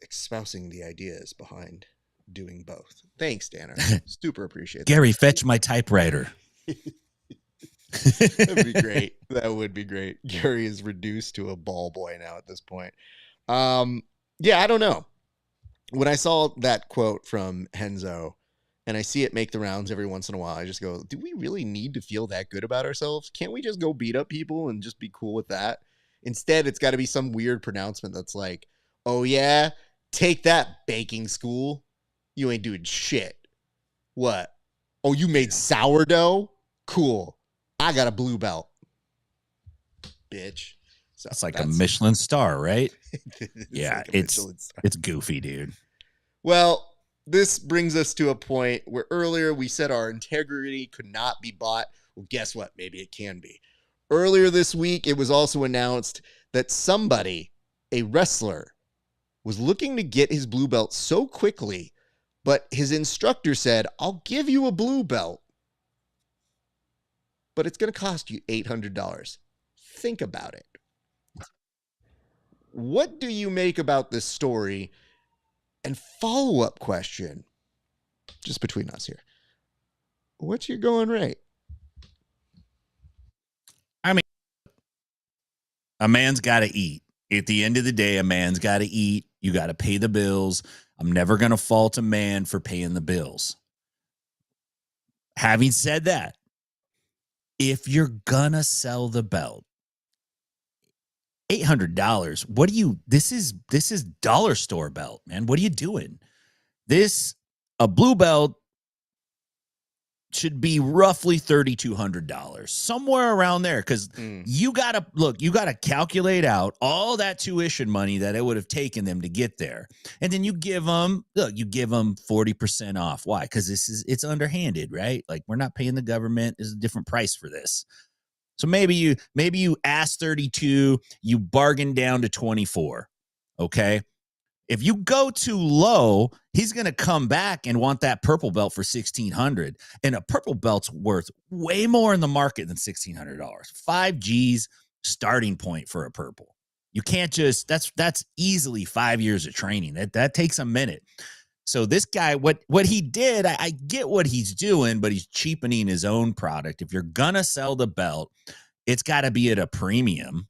espousing the ideas behind doing both. Thanks, Danner. Super appreciate that. Gary, fetch my typewriter. That'd be great. That would be great. Gary is reduced to a ball boy now at this point. Yeah, I don't know. When I saw that quote from Henzo and I see it make the rounds every once in a while, I just go, do we really need to feel that good about ourselves? Can't we just go beat up people and just be cool with that? Instead, it's got to be some weird pronouncement that's like, oh yeah, take that, baking school. You ain't doing shit. What? Oh, you made sourdough? Cool. I got a blue belt. Bitch. So that's like a Michelin star, right? Yeah, like it's goofy, dude. Well, this brings us to a point where earlier we said our integrity could not be bought. Well, guess what? Maybe it can be. Earlier this week, it was also announced that somebody, a wrestler, was looking to get his blue belt so quickly, but his instructor said, I'll give you a blue belt but it's going to cost you $800. Think about it. What do you make about this story? And follow-up question, just between us here. What's your going rate? I mean, a man's got to eat. At the end of the day, a man's got to eat. You got to pay the bills. I'm never going to fault a man for paying the bills. Having said that, if you're going to sell the belt, $800, what do you, this is dollar store belt, man. What are you doing? A blue belt should be roughly $3,200, somewhere around there. Because you gotta calculate out all that tuition money that it would have taken them to get there, and then you give them 40% off. Why? Because it's underhanded, right? Like, we're not paying the government. There's a different price for this. So maybe you ask 32, you bargain down to 24. Okay. If you go too low, he's going to come back and want that purple belt for $1,600. And a purple belt's worth way more in the market than $1,600. 5 G's starting point for a purple. You can't just, that's easily 5 years of training. That takes a minute. So this guy, what he did, I get what he's doing, but he's cheapening his own product. If you're going to sell the belt, it's got to be at a premium.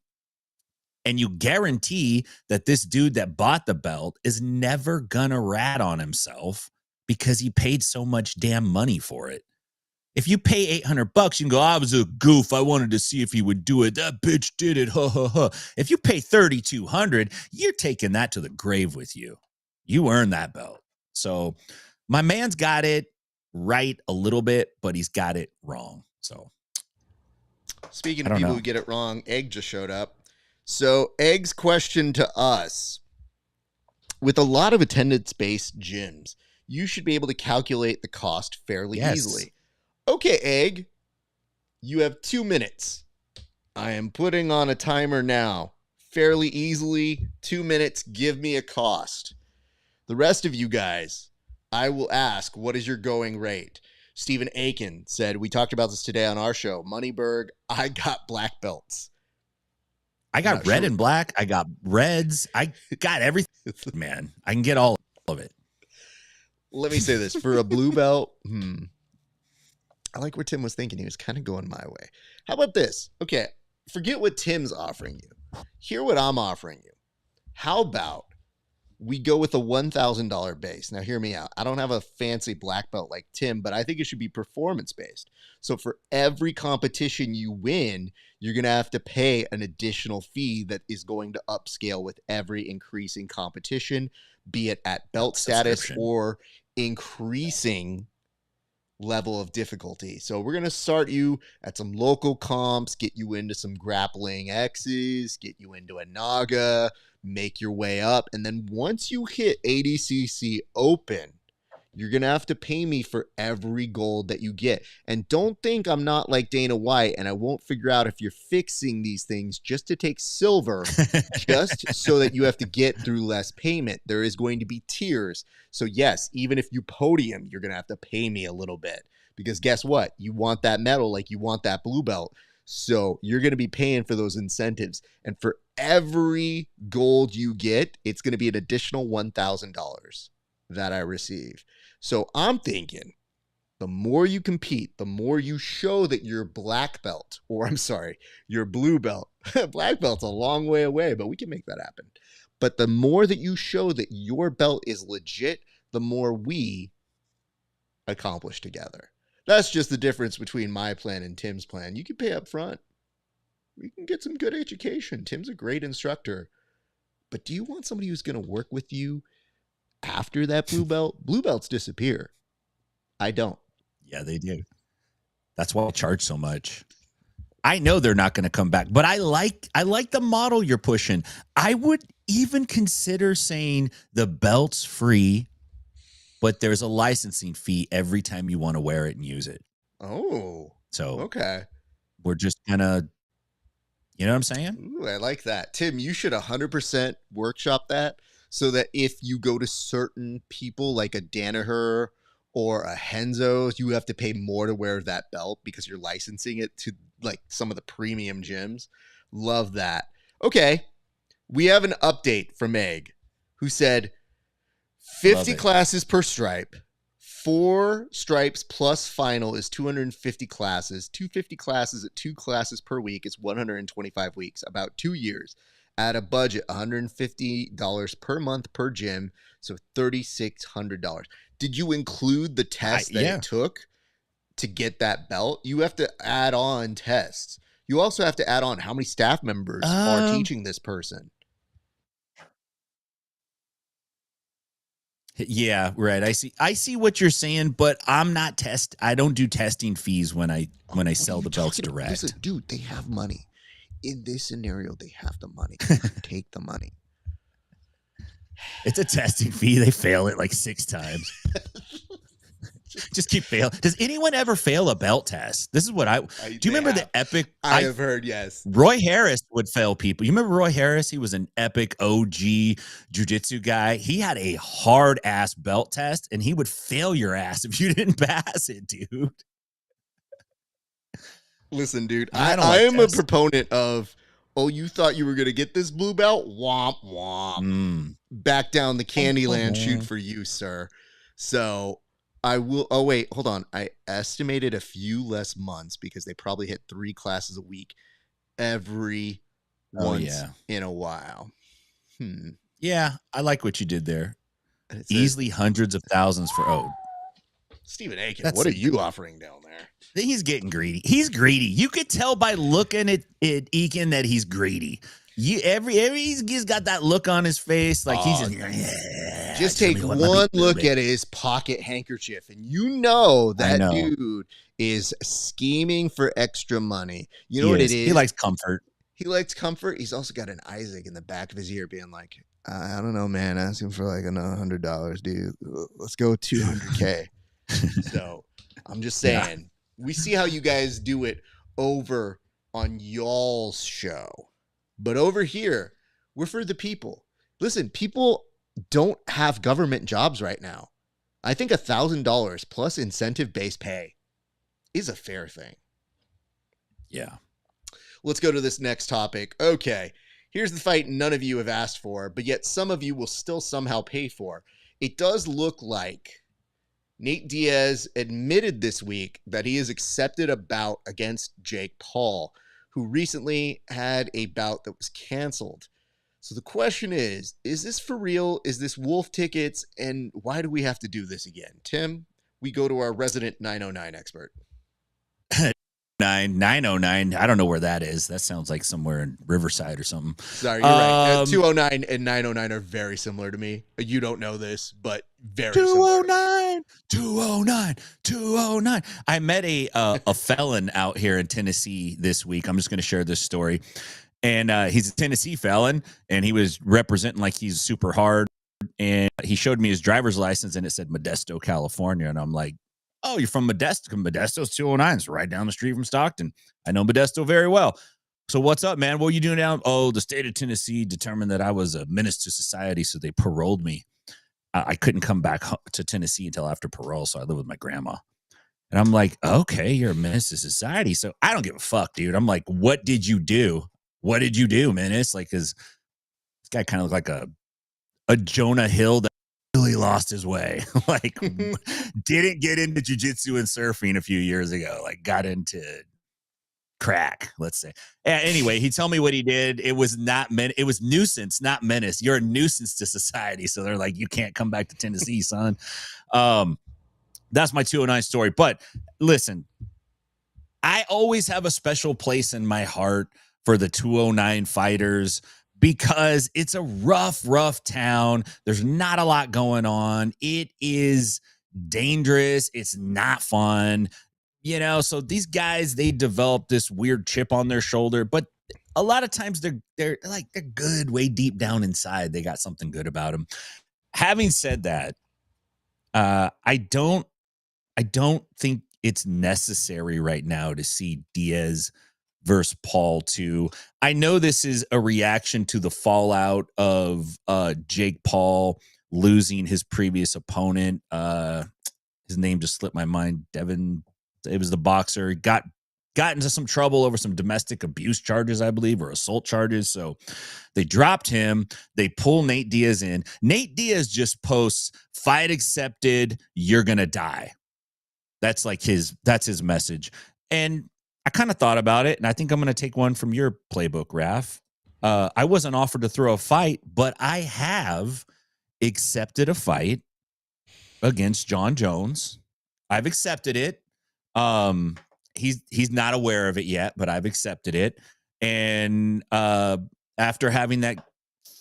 And you guarantee that this dude that bought the belt is never gonna rat on himself because he paid so much damn money for it. If you pay $800, you can go, I was a goof. I wanted to see if he would do it. That bitch did it. Ha, ha, ha. If you pay $3,200, you're taking that to the grave with you. You earned that belt. So my man's got it right a little bit, but he's got it wrong. So speaking of people who get it wrong, Egg just showed up. So Egg's question to us: with a lot of attendance-based gyms, you should be able to calculate the cost fairly easily. Okay, Egg, you have 2 minutes. I am putting on a timer now. Fairly easily, 2 minutes, give me a cost. The rest of you guys, I will ask, what is your going rate? Stephen Aiken said, we talked about this today on our show. Moneyberg, I got black belts. I got red and black. I got reds. I got everything, man. I can get all of it. Let me say this. For a blue belt, I like where Tim was thinking. He was kind of going my way. How about this? Okay, forget what Tim's offering you. Hear what I'm offering you. How about we go with a $1,000 base? Now, hear me out. I don't have a fancy black belt like Tim, but I think it should be performance-based. So for every competition you win, you're going to have to pay an additional fee that is going to upscale with every increasing competition, be it at belt status or increasing level of difficulty. So we're going to start you at some local comps, get you into some grappling X's, get you into a Naga, make your way up. And then once you hit ADCC open, you're going to have to pay me for every gold that you get. And don't think I'm not like Dana White and I won't figure out if you're fixing these things just to take silver, just so that you have to get through less payment. There is going to be tiers. So yes, even if you podium, you're going to have to pay me a little bit, because guess what? You want that medal like you want that blue belt. So you're going to be paying for those incentives. And for every gold you get, it's going to be an additional $1,000 that I receive. So I'm thinking the more you compete, the more you show that you're black belt, or I'm sorry, you're blue belt. Black belt's a long way away, but we can make that happen. But the more that you show that your belt is legit, the more we accomplish together. That's just the difference between my plan and Tim's plan. You can pay up front. We can get some good education. Tim's a great instructor. But do you want somebody who's going to work with you after that blue belt? Blue belts disappear. I don't. Yeah, they do. That's why I charge so much. I know they're not going to come back, but I like the model you're pushing. I would even consider saying the belt's free, but there's a licensing fee every time you want to wear it and use it. Oh, so okay. We're just gonna, you know what I'm saying? Ooh, I like that. Tim, you should 100% workshop that so that if you go to certain people like a Danaher or a Henzo's, you have to pay more to wear that belt because you're licensing it to like some of the premium gyms. Love that. Okay. We have an update from Meg, who said 50 classes per stripe. 4 stripes plus final is 250 classes. 250 classes at 2 classes per week is 125 weeks, about 2 years. At a budget, $150 per month per gym, so $3,600. Did you include the test that it took to get that belt? You have to add on tests. You also have to add on how many staff members are teaching this person. Yeah, right. I see what you're saying, but I'm not I don't do testing fees when I sell the belts direct. Listen, dude, they have money. In this scenario, they have the money. Take the money. It's a testing fee. They fail it like 6 times. Just keep failing. Does anyone ever fail a belt test? This is what do you remember the epic? I have heard, yes. Roy Harris would fail people. You remember Roy Harris? He was an epic OG jiu-jitsu guy. He had a hard ass belt test and he would fail your ass if you didn't pass it, dude. Listen, dude, I am a proponent of, oh, you thought you were going to get this blue belt? Womp, womp. Back down the Candyland chute for you, sir. So I will. Oh, wait, hold on. I estimated a few less months because they probably hit 3 classes a week every once in a while. Yeah, I like what you did there. Easily hundreds of thousands for Stephen Aiken, what are you offering down there? He's getting greedy. He's greedy. You could tell by looking at Aiken that he's greedy. He's got that look on his face, like he's just take one look at his pocket handkerchief, and you know that dude is scheming for extra money. You know what it is? He likes comfort. He likes comfort. He's also got an Isaac in the back of his ear, being like, "I don't know, man. Asking for like $100, dude. Let's go $200K." So I'm just saying, we see how you guys do it over on y'all's show. But over here, we're for the people. Listen, people don't have government jobs right now. I think $1,000 plus incentive-based pay is a fair thing. Yeah. Let's go to this next topic. Okay, here's the fight none of you have asked for, but yet some of you will still somehow pay for. It does look like Nate Diaz admitted this week that he has accepted a bout against Jake Paul, who recently had a bout that was canceled. So the question is this for real? Is this wolf tickets? And why do we have to do this again? Tim, we go to our resident 909 expert. 909. I don't know where that is. That sounds like somewhere in Riverside or something. Sorry, you're right. 209 and 909 are very similar to me. You don't know this, but very 209, 209, 209. I met a felon out here in Tennessee this week. I'm just going to share this story. And he's a Tennessee felon, and he was representing like he's super hard. And he showed me his driver's license, and it said Modesto, California. And I'm like, oh, you're from Modesto? Modesto's 209. It's right down the street from Stockton. I know Modesto very well. So what's up, man? What are you doing down? Oh, the state of Tennessee determined that I was a menace to society, so they paroled me. I couldn't come back to Tennessee until after parole, so I live with my grandma. And I'm like, okay, you're a menace to society. So I don't give a fuck, dude. I'm like, what did you do? What did you do, menace? Like, because this guy kind of looked like a Jonah Hill that really lost his way. Like, didn't get into jiu-jitsu and surfing a few years ago. Like, got into crack, let's say. Anyway, he told me what he did. It was it was nuisance, not menace. You're a nuisance to society. So they're like, you can't come back to Tennessee, son. That's my 209 story. But listen, I always have a special place in my heart for the 209 fighters because it's a rough town. There's not a lot going on. It is dangerous. It's not fun. You know, so these guys, they develop this weird chip on their shoulder, but a lot of times they're good way deep down inside. They got something good about them. Having said that, I don't think it's necessary right now to see Diaz versus Paul 2. I know this is a reaction to the fallout of Jake Paul losing his previous opponent. his name just slipped my mind. Devin, it was the boxer. Got into some trouble over some domestic abuse charges, I believe, or assault charges. So they dropped him. They pull Nate Diaz in. Nate Diaz just posts, "Fight accepted, you're gonna die." That's like that's his message. And I kind of thought about it, and I think I'm gonna take one from your playbook, Raf. I wasn't offered to throw a fight, but I have accepted a fight against John Jones. I've accepted it. He's not aware of it yet, but I've accepted it. And after having that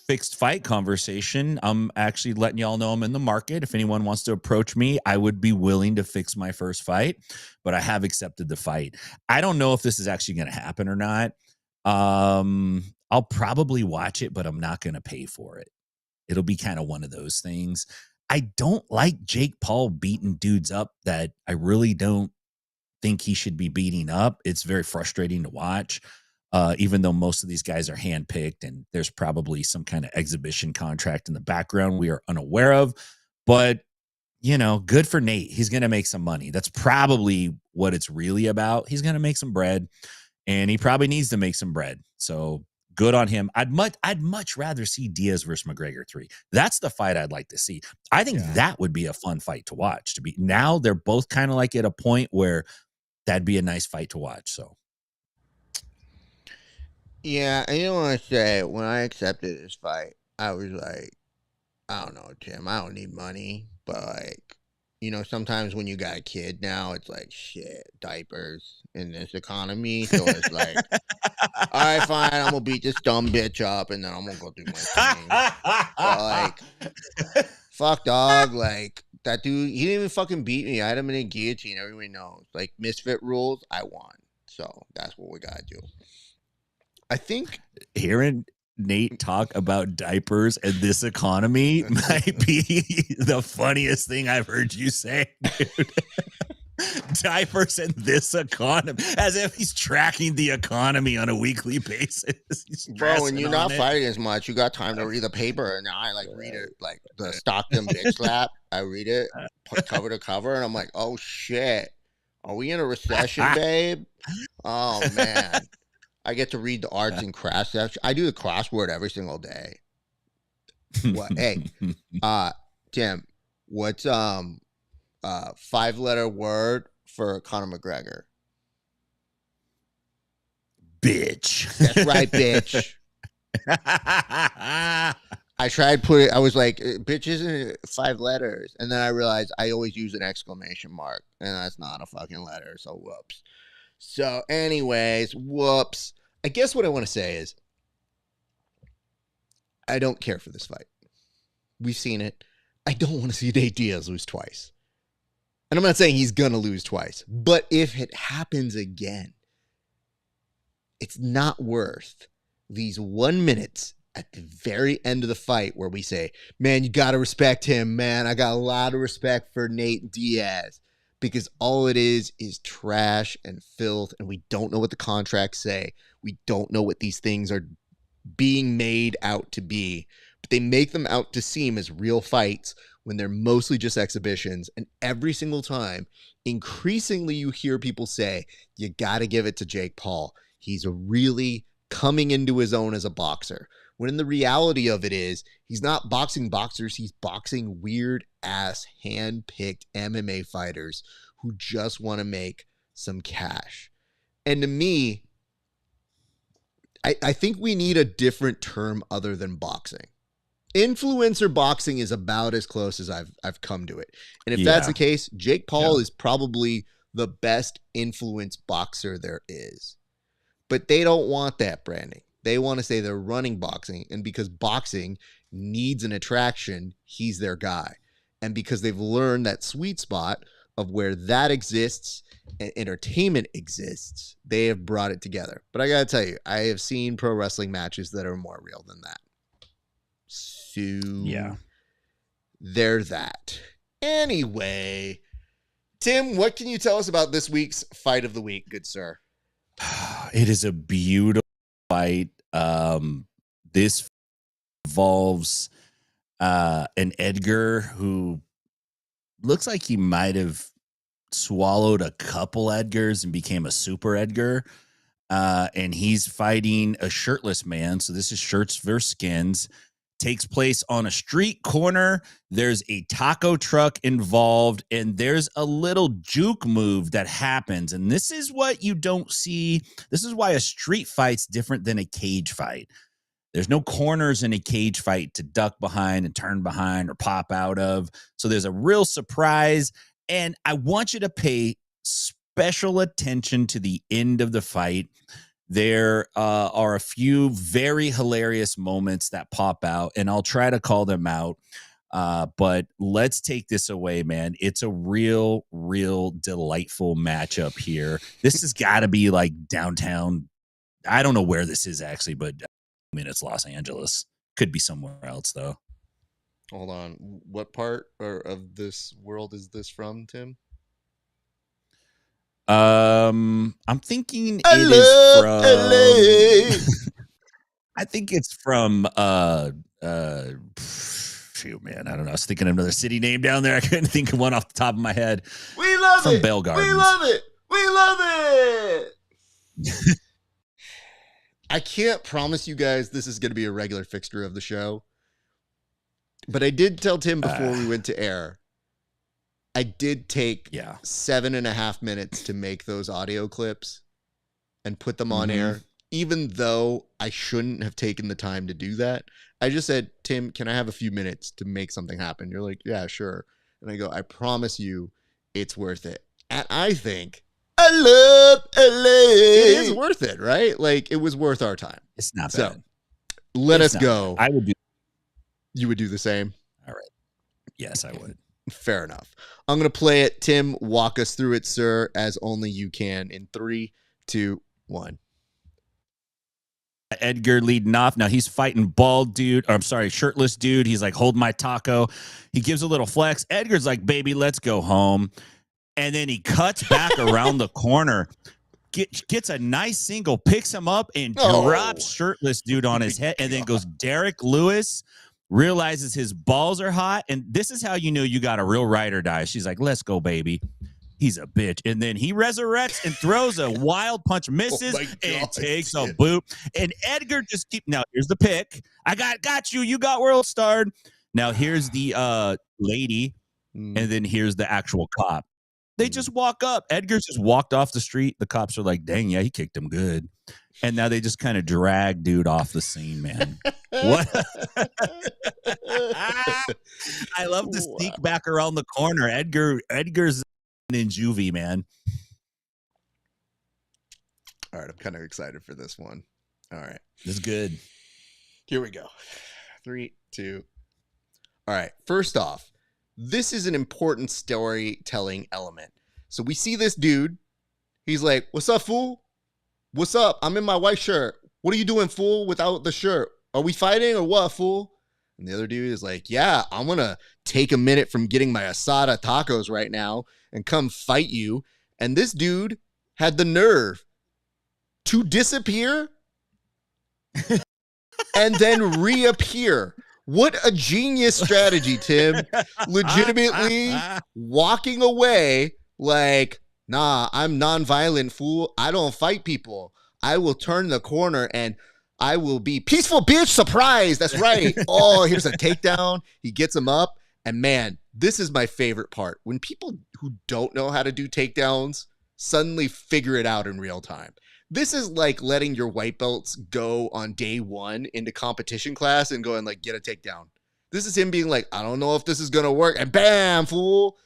fixed fight conversation, I'm actually letting y'all know I'm in the market. If anyone wants to approach me, I would be willing to fix my first fight, but I have accepted the fight. I don't know if this is actually going to happen or not. I'll probably watch it, but I'm not going to pay for it. It'll be kind of one of those things. I don't like Jake Paul beating dudes up that I really don't think he should be beating up. It's very frustrating to watch, even though most of these guys are handpicked and there's probably some kind of exhibition contract in the background we are unaware of. But, you know, good for Nate. He's going to make some money. That's probably what it's really about. He's going to make some bread, and he probably needs to make some bread. So good on him. I'd much rather see Diaz versus McGregor 3. That's the fight I'd like to see. I think that would be a fun fight to watch. To be now, they're both kind of like at a point where that'd be a nice fight to watch. So, Yeah, I don't want to say when I accepted this fight, I was like, I don't know, Tim. I don't need money, but like, you know, sometimes when you got a kid now, it's like shit, diapers in this economy. So it's like, all right, fine, I'm gonna beat this dumb bitch up, and then I'm gonna go do my thing. But like, fuck, dog. Like that dude, he didn't even fucking beat me. I had him in a guillotine. Everybody knows. Like misfit rules, I won. So that's what we gotta do. I think hearing Nate talk about diapers and this economy might be the funniest thing I've heard you say, dude. Diapers and this economy, as if he's tracking the economy on a weekly basis. Bro, when you're not fighting as much, you got time to read the paper, and I like read it like the Stockton bitch slap. I read it cover to cover, and I'm like, oh shit, are we in a recession, babe? Oh man, I get to read the arts and crafts section. I do the crossword every single day. What? Hey, Tim, what's 5-letter word for Conor McGregor? Bitch. That's right, bitch. I tried put it. I was like, bitch isn't 5 letters, and then I realized I always use an exclamation mark, and that's not a fucking letter. So whoops. So, anyways, whoops. I guess what I want to say is, I don't care for this fight. We've seen it. I don't want to see Nate Diaz lose twice. And I'm not saying he's going to lose twice, but if it happens again, it's not worth these 1 minutes at the very end of the fight where we say, man, you got to respect him, man. I got a lot of respect for Nate Diaz, because all it is trash and filth, and we don't know what the contracts say. We don't know what these things are being made out to be, but they make them out to seem as real fights when they're mostly just exhibitions. And every single time, increasingly, you hear people say, you got to give it to Jake Paul. He's really coming into his own as a boxer. When in the reality of it is, he's not boxing boxers. He's boxing weird-ass, hand-picked MMA fighters who just want to make some cash. And to me, I think we need a different term other than boxing. Influencer boxing is about as close as I've come to it. And if that's the case, Jake Paul is probably the best influence boxer there is. But they don't want that branding. They want to say they're running boxing, and because boxing needs an attraction, he's their guy. And because they've learned that sweet spot of where that exists and entertainment exists, they have brought it together. But I gotta tell you, I have seen pro wrestling matches that are more real than that. So yeah, they're that. Anyway, Tim, what can you tell us about this week's fight of the week, good sir? It is a beautiful fight. This involves an Edgar who looks like he might have swallowed a couple Edgars and became a super Edgar. And he's fighting a shirtless man. So this is shirts versus skins. Takes place on a street corner. There's a taco truck involved, and there's a little juke move that happens. And this is what you don't see. This is why a street fight's different than a cage fight. There's no corners in a cage fight to duck behind and turn behind or pop out of. So there's a real surprise. And I want you to pay special attention to the end of the fight. There are a few very hilarious moments that pop out, and I'll try to call them out. But let's take this away, man. It's a real delightful matchup here. This has got to be like downtown. I don't know where this is actually, but I mean, it's Los Angeles. Could be somewhere else, though. Hold on. What part of this world is this from, Tim? I'm thinking it is from LA. I think it's from shoot, man, I don't know. I was thinking of another city name down there. I couldn't think of one off the top of my head. We love from it. Bell Gardens. We love it. We love it. I can't promise you guys this is going to be a regular fixture of the show, but I did tell Tim before we went to air. I did take 7.5 minutes to make those audio clips and put them on air, even though I shouldn't have taken the time to do that. I just said, Tim, can I have a few minutes to make something happen? You're like, yeah, sure. And I go, I promise you it's worth it. And I think I love LA. It is worth it, right? Like, it was worth our time. It's not bad. So let us go. I would do. You would do the same? All right. Yes, I would. Fair enough. I'm going to play it. Tim, walk us through it, sir, as only you can in 3, 2, 1. Edgar leading off. Now he's fighting shirtless dude. He's like, hold my taco. He gives a little flex. Edgar's like, baby, let's go home. And then he cuts back around the corner, gets a nice single, picks him up, and drops shirtless dude on his head, and then goes Derek Lewis. Realizes his balls are hot, and this is how you know you got a real ride or die. She's like, let's go, baby. He's a bitch. And then he resurrects and throws a wild punch, misses, and takes a boot. And Edgar just now here's the pick. I got you. You got world starred. Now here's the lady, and then here's the actual cop. They just walk up. Edgar just walked off the street. The cops are like, dang, yeah, he kicked him good. And now they just kind of drag dude off the scene, man. What? I love to sneak back around the corner. Edgar's in juvie, man. All right, I'm kind of excited for this one. All right. This is good. Here we go. 3, 2. All right. First off, this is an important storytelling element. So we see this dude. He's like, what's up, fool? What's up? I'm in my white shirt. What are you doing, fool, without the shirt? Are we fighting or what, fool? And the other dude is like, yeah, I'm going to take a minute from getting my asada tacos right now and come fight you. And this dude had the nerve to disappear and then reappear. What a genius strategy, Tim. Legitimately walking away like, nah, I'm nonviolent, fool. I don't fight people. I will turn the corner and I will be peaceful, bitch. Surprise. That's right. Oh, here's a takedown. He gets him up. And man, this is my favorite part. When people who don't know how to do takedowns suddenly figure it out in real time. This is like letting your white belts go on day one into competition class and go and like get a takedown. This is him being like, I don't know if this is going to work. And bam, fool.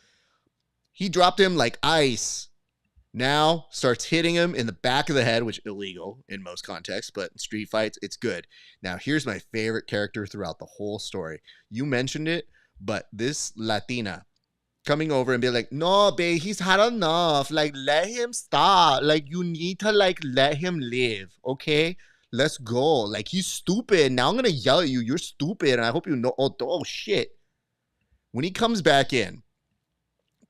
He dropped him like ice. Now starts hitting him in the back of the head, which illegal in most contexts, but in street fights, it's good. Now, here's my favorite character throughout the whole story. You mentioned it, but this Latina coming over and be like, no, babe, he's had enough. Like, let him stop. Like, you need to, like, let him live, okay? Let's go. Like, he's stupid. Now I'm going to yell at you. You're stupid, and I hope you know. Oh, shit. When he comes back in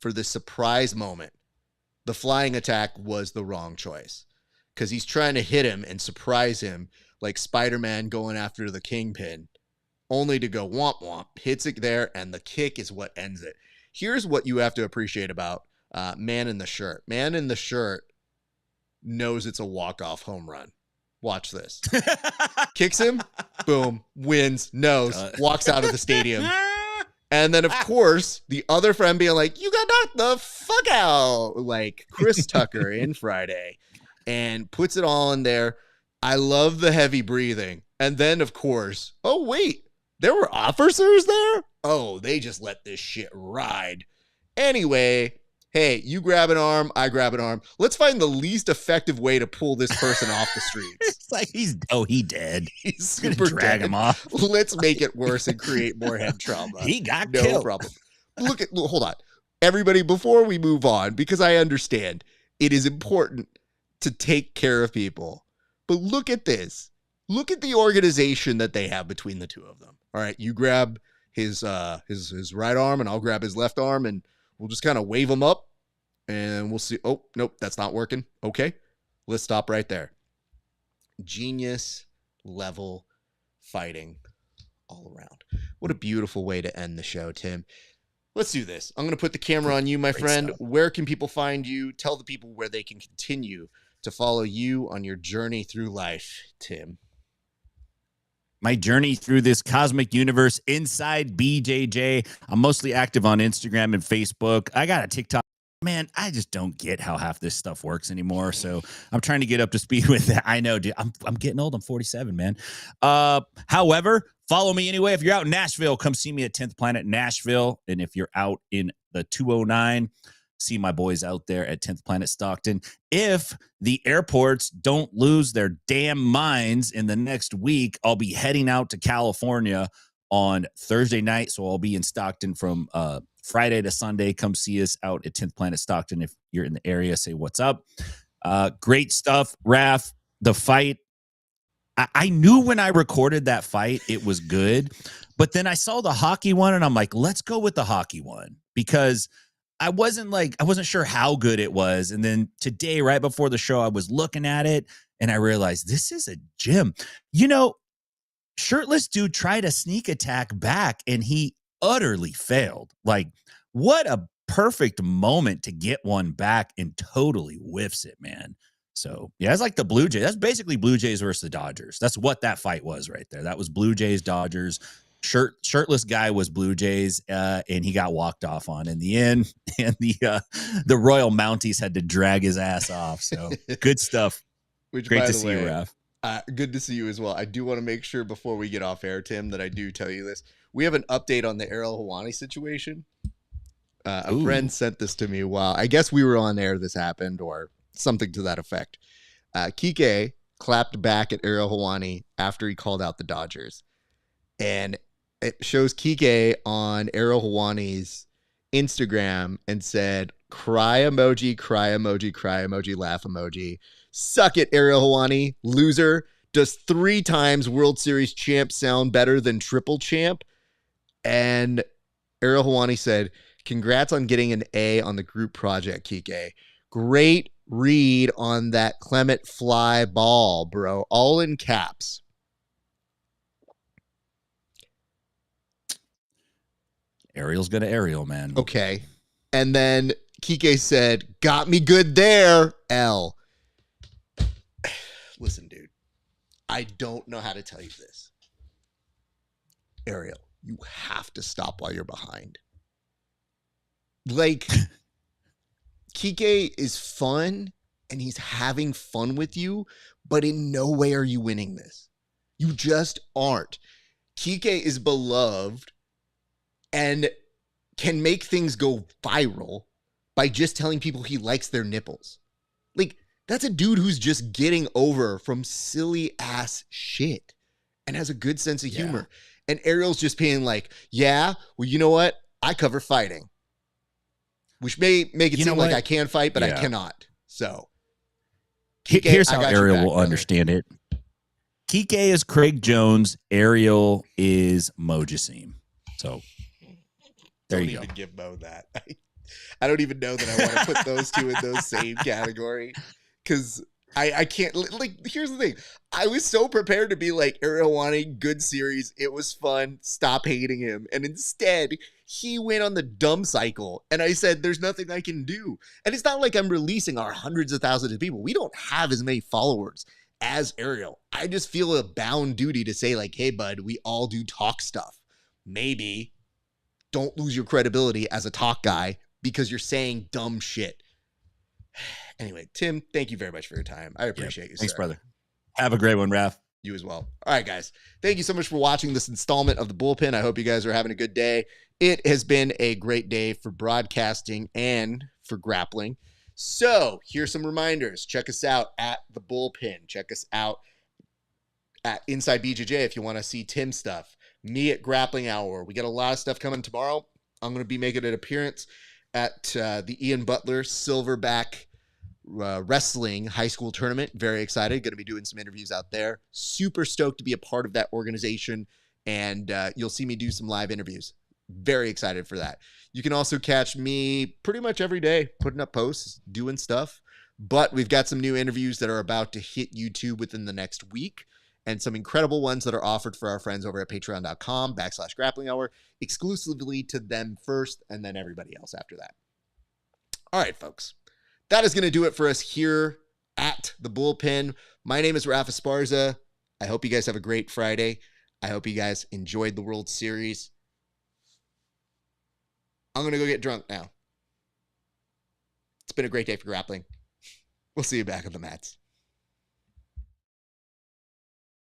for the surprise moment, the flying attack was the wrong choice because he's trying to hit him and surprise him like Spider-Man going after the Kingpin, only to go womp womp, hits it there, and the kick is what ends it. Here's what you have to appreciate about Man in the Shirt. Man in the Shirt knows it's a walk-off home run. Watch this. Kicks him, boom, wins, knows, walks out of the stadium. And then, of course, the other friend being like, you got knocked the fuck out, like Chris Tucker in Friday, and puts it all in there. I love the heavy breathing. And then, of course, oh, wait, there were officers there? Oh, they just let this shit ride. Anyway, hey, you grab an arm, I grab an arm. Let's find the least effective way to pull this person off the streets. It's like he dead. He's super drag dead. him off. Let's make it worse and create more head trauma. He got no killed. problem. Hold on. Everybody, before we move on, because I understand it is important to take care of people. But look at this. Look at the organization that they have between the two of them. All right, you grab his right arm and I'll grab his left arm and we'll just kind of wave him up and we'll see. Oh, nope, that's not working. Okay, let's stop right there. Genius level fighting all around. What a beautiful way to end the show, Tim. Let's do this. I'm going to put the camera on you, my friend. Stuff. Where can people find you? Tell the people where they can continue to follow you on your journey through life, Tim. My journey through this cosmic universe inside BJJ. I'm mostly active on Instagram and Facebook. I got a TikTok. Man, I just don't get how half this stuff works anymore. So I'm trying to get up to speed with that. I know, dude. I'm getting old. I'm 47, man. However, follow me anyway. If you're out in Nashville, come see me at 10th Planet Nashville. And if you're out in the 209, see my boys out there at 10th Planet Stockton. If the airports don't lose their damn minds in the next week, I'll be heading out to California on Thursday night. So I'll be in Stockton from Friday to Sunday. Come see us out at 10th Planet Stockton. If you're in the area, say what's up. Great stuff. RAF, the fight. I knew when I recorded that fight, it was good. But then I saw the hockey one and I'm like, let's go with the hockey one because I wasn't sure how good it was. And then today, right before the show, I was looking at it and I realized this is a gym. You know, shirtless dude tried a sneak attack back and he utterly failed. Like, what a perfect moment to get one back and totally whiffs it, man. So, yeah, it's like the Blue Jays. That's basically Blue Jays versus the Dodgers. That's what that fight was right there. That was Blue Jays, Dodgers. Shirtless guy was Blue Jays, and he got walked off on in the end. And the Royal Mounties had to drag his ass off. So good stuff. Great to see you, Raf. Good to see you as well. I do want to make sure before we get off air, Tim, that I do tell you this. We have an update on the Ariel Helwani situation. A friend sent this to me while I guess we were on air. This happened or something to that effect. Kike clapped back at Ariel Helwani after he called out the Dodgers. And it shows Kike on Ariel Helwani's Instagram and said, cry emoji, cry emoji, cry emoji, laugh emoji. Suck it, Ariel Helwani, loser. Does 3 times World Series champ sound better than triple champ? And Ariel Helwani said, congrats on getting an A on the group project, Kike. Great read on that Clement fly ball, bro. All in caps. Ariel's gonna Ariel, man. Okay. And then Kike said, got me good there, L. Listen, dude. I don't know how to tell you this. Ariel, you have to stop while you're behind. Like, Kike is fun, and he's having fun with you, but in no way are you winning this. You just aren't. Kike is beloved and can make things go viral by just telling people he likes their nipples. Like, that's a dude who's just getting over from silly ass shit and has a good sense of humor. And Ariel's just being like, yeah, well, you know what? I cover fighting. Which may make it seem like I can fight, but I cannot. So here's how Ariel will understand it. Kike is Craig Jones. Ariel is Mo Jassim. So there you go. Don't even give Mo that. I don't even know that I want to put those two in those same category because I can't. Like, here's the thing. I was so prepared to be like, Ariel Helwani, good series. It was fun. Stop hating him. And instead, He went on the dumb cycle. And I said, there's nothing I can do. And it's not like I'm releasing our hundreds of thousands of people. We don't have as many followers as Ariel. I just feel a bound duty to say, like, hey, bud, we all do talk stuff. Maybe don't lose your credibility as a talk guy because you're saying dumb shit. Anyway, Tim, thank you very much for your time. I appreciate you, Thanks, sir. brother. Have a great one, Raph. You as well. All right, guys. Thank you so much for watching this installment of the Bullpen. I hope you guys are having a good day. It has been a great day for broadcasting and for grappling. So here's some reminders. Check us out at the Bullpen. Check us out at Inside BJJ if you want to see Tim stuff. Me at Grappling Hour. We got a lot of stuff coming tomorrow. I'm going to be making an appearance at the Ian Butler Silverback Wrestling high school tournament. Very excited. Going to be doing some interviews out there. Super stoked to be a part of that organization. And you'll see me do some live interviews. Very excited for that. You can also catch me pretty much every day putting up posts, doing stuff. But we've got some new interviews that are about to hit YouTube within the next week. And some incredible ones that are offered for our friends over at patreon.com/grappling hour, exclusively to them first and then everybody else after that. All right, folks. That is going to do it for us here at the Bullpen. My name is RAF ESPARZA. I hope you guys have a great Friday. I hope you guys enjoyed the World Series. I'm going to go get drunk now. It's been a great day for grappling. We'll see you back on the mats.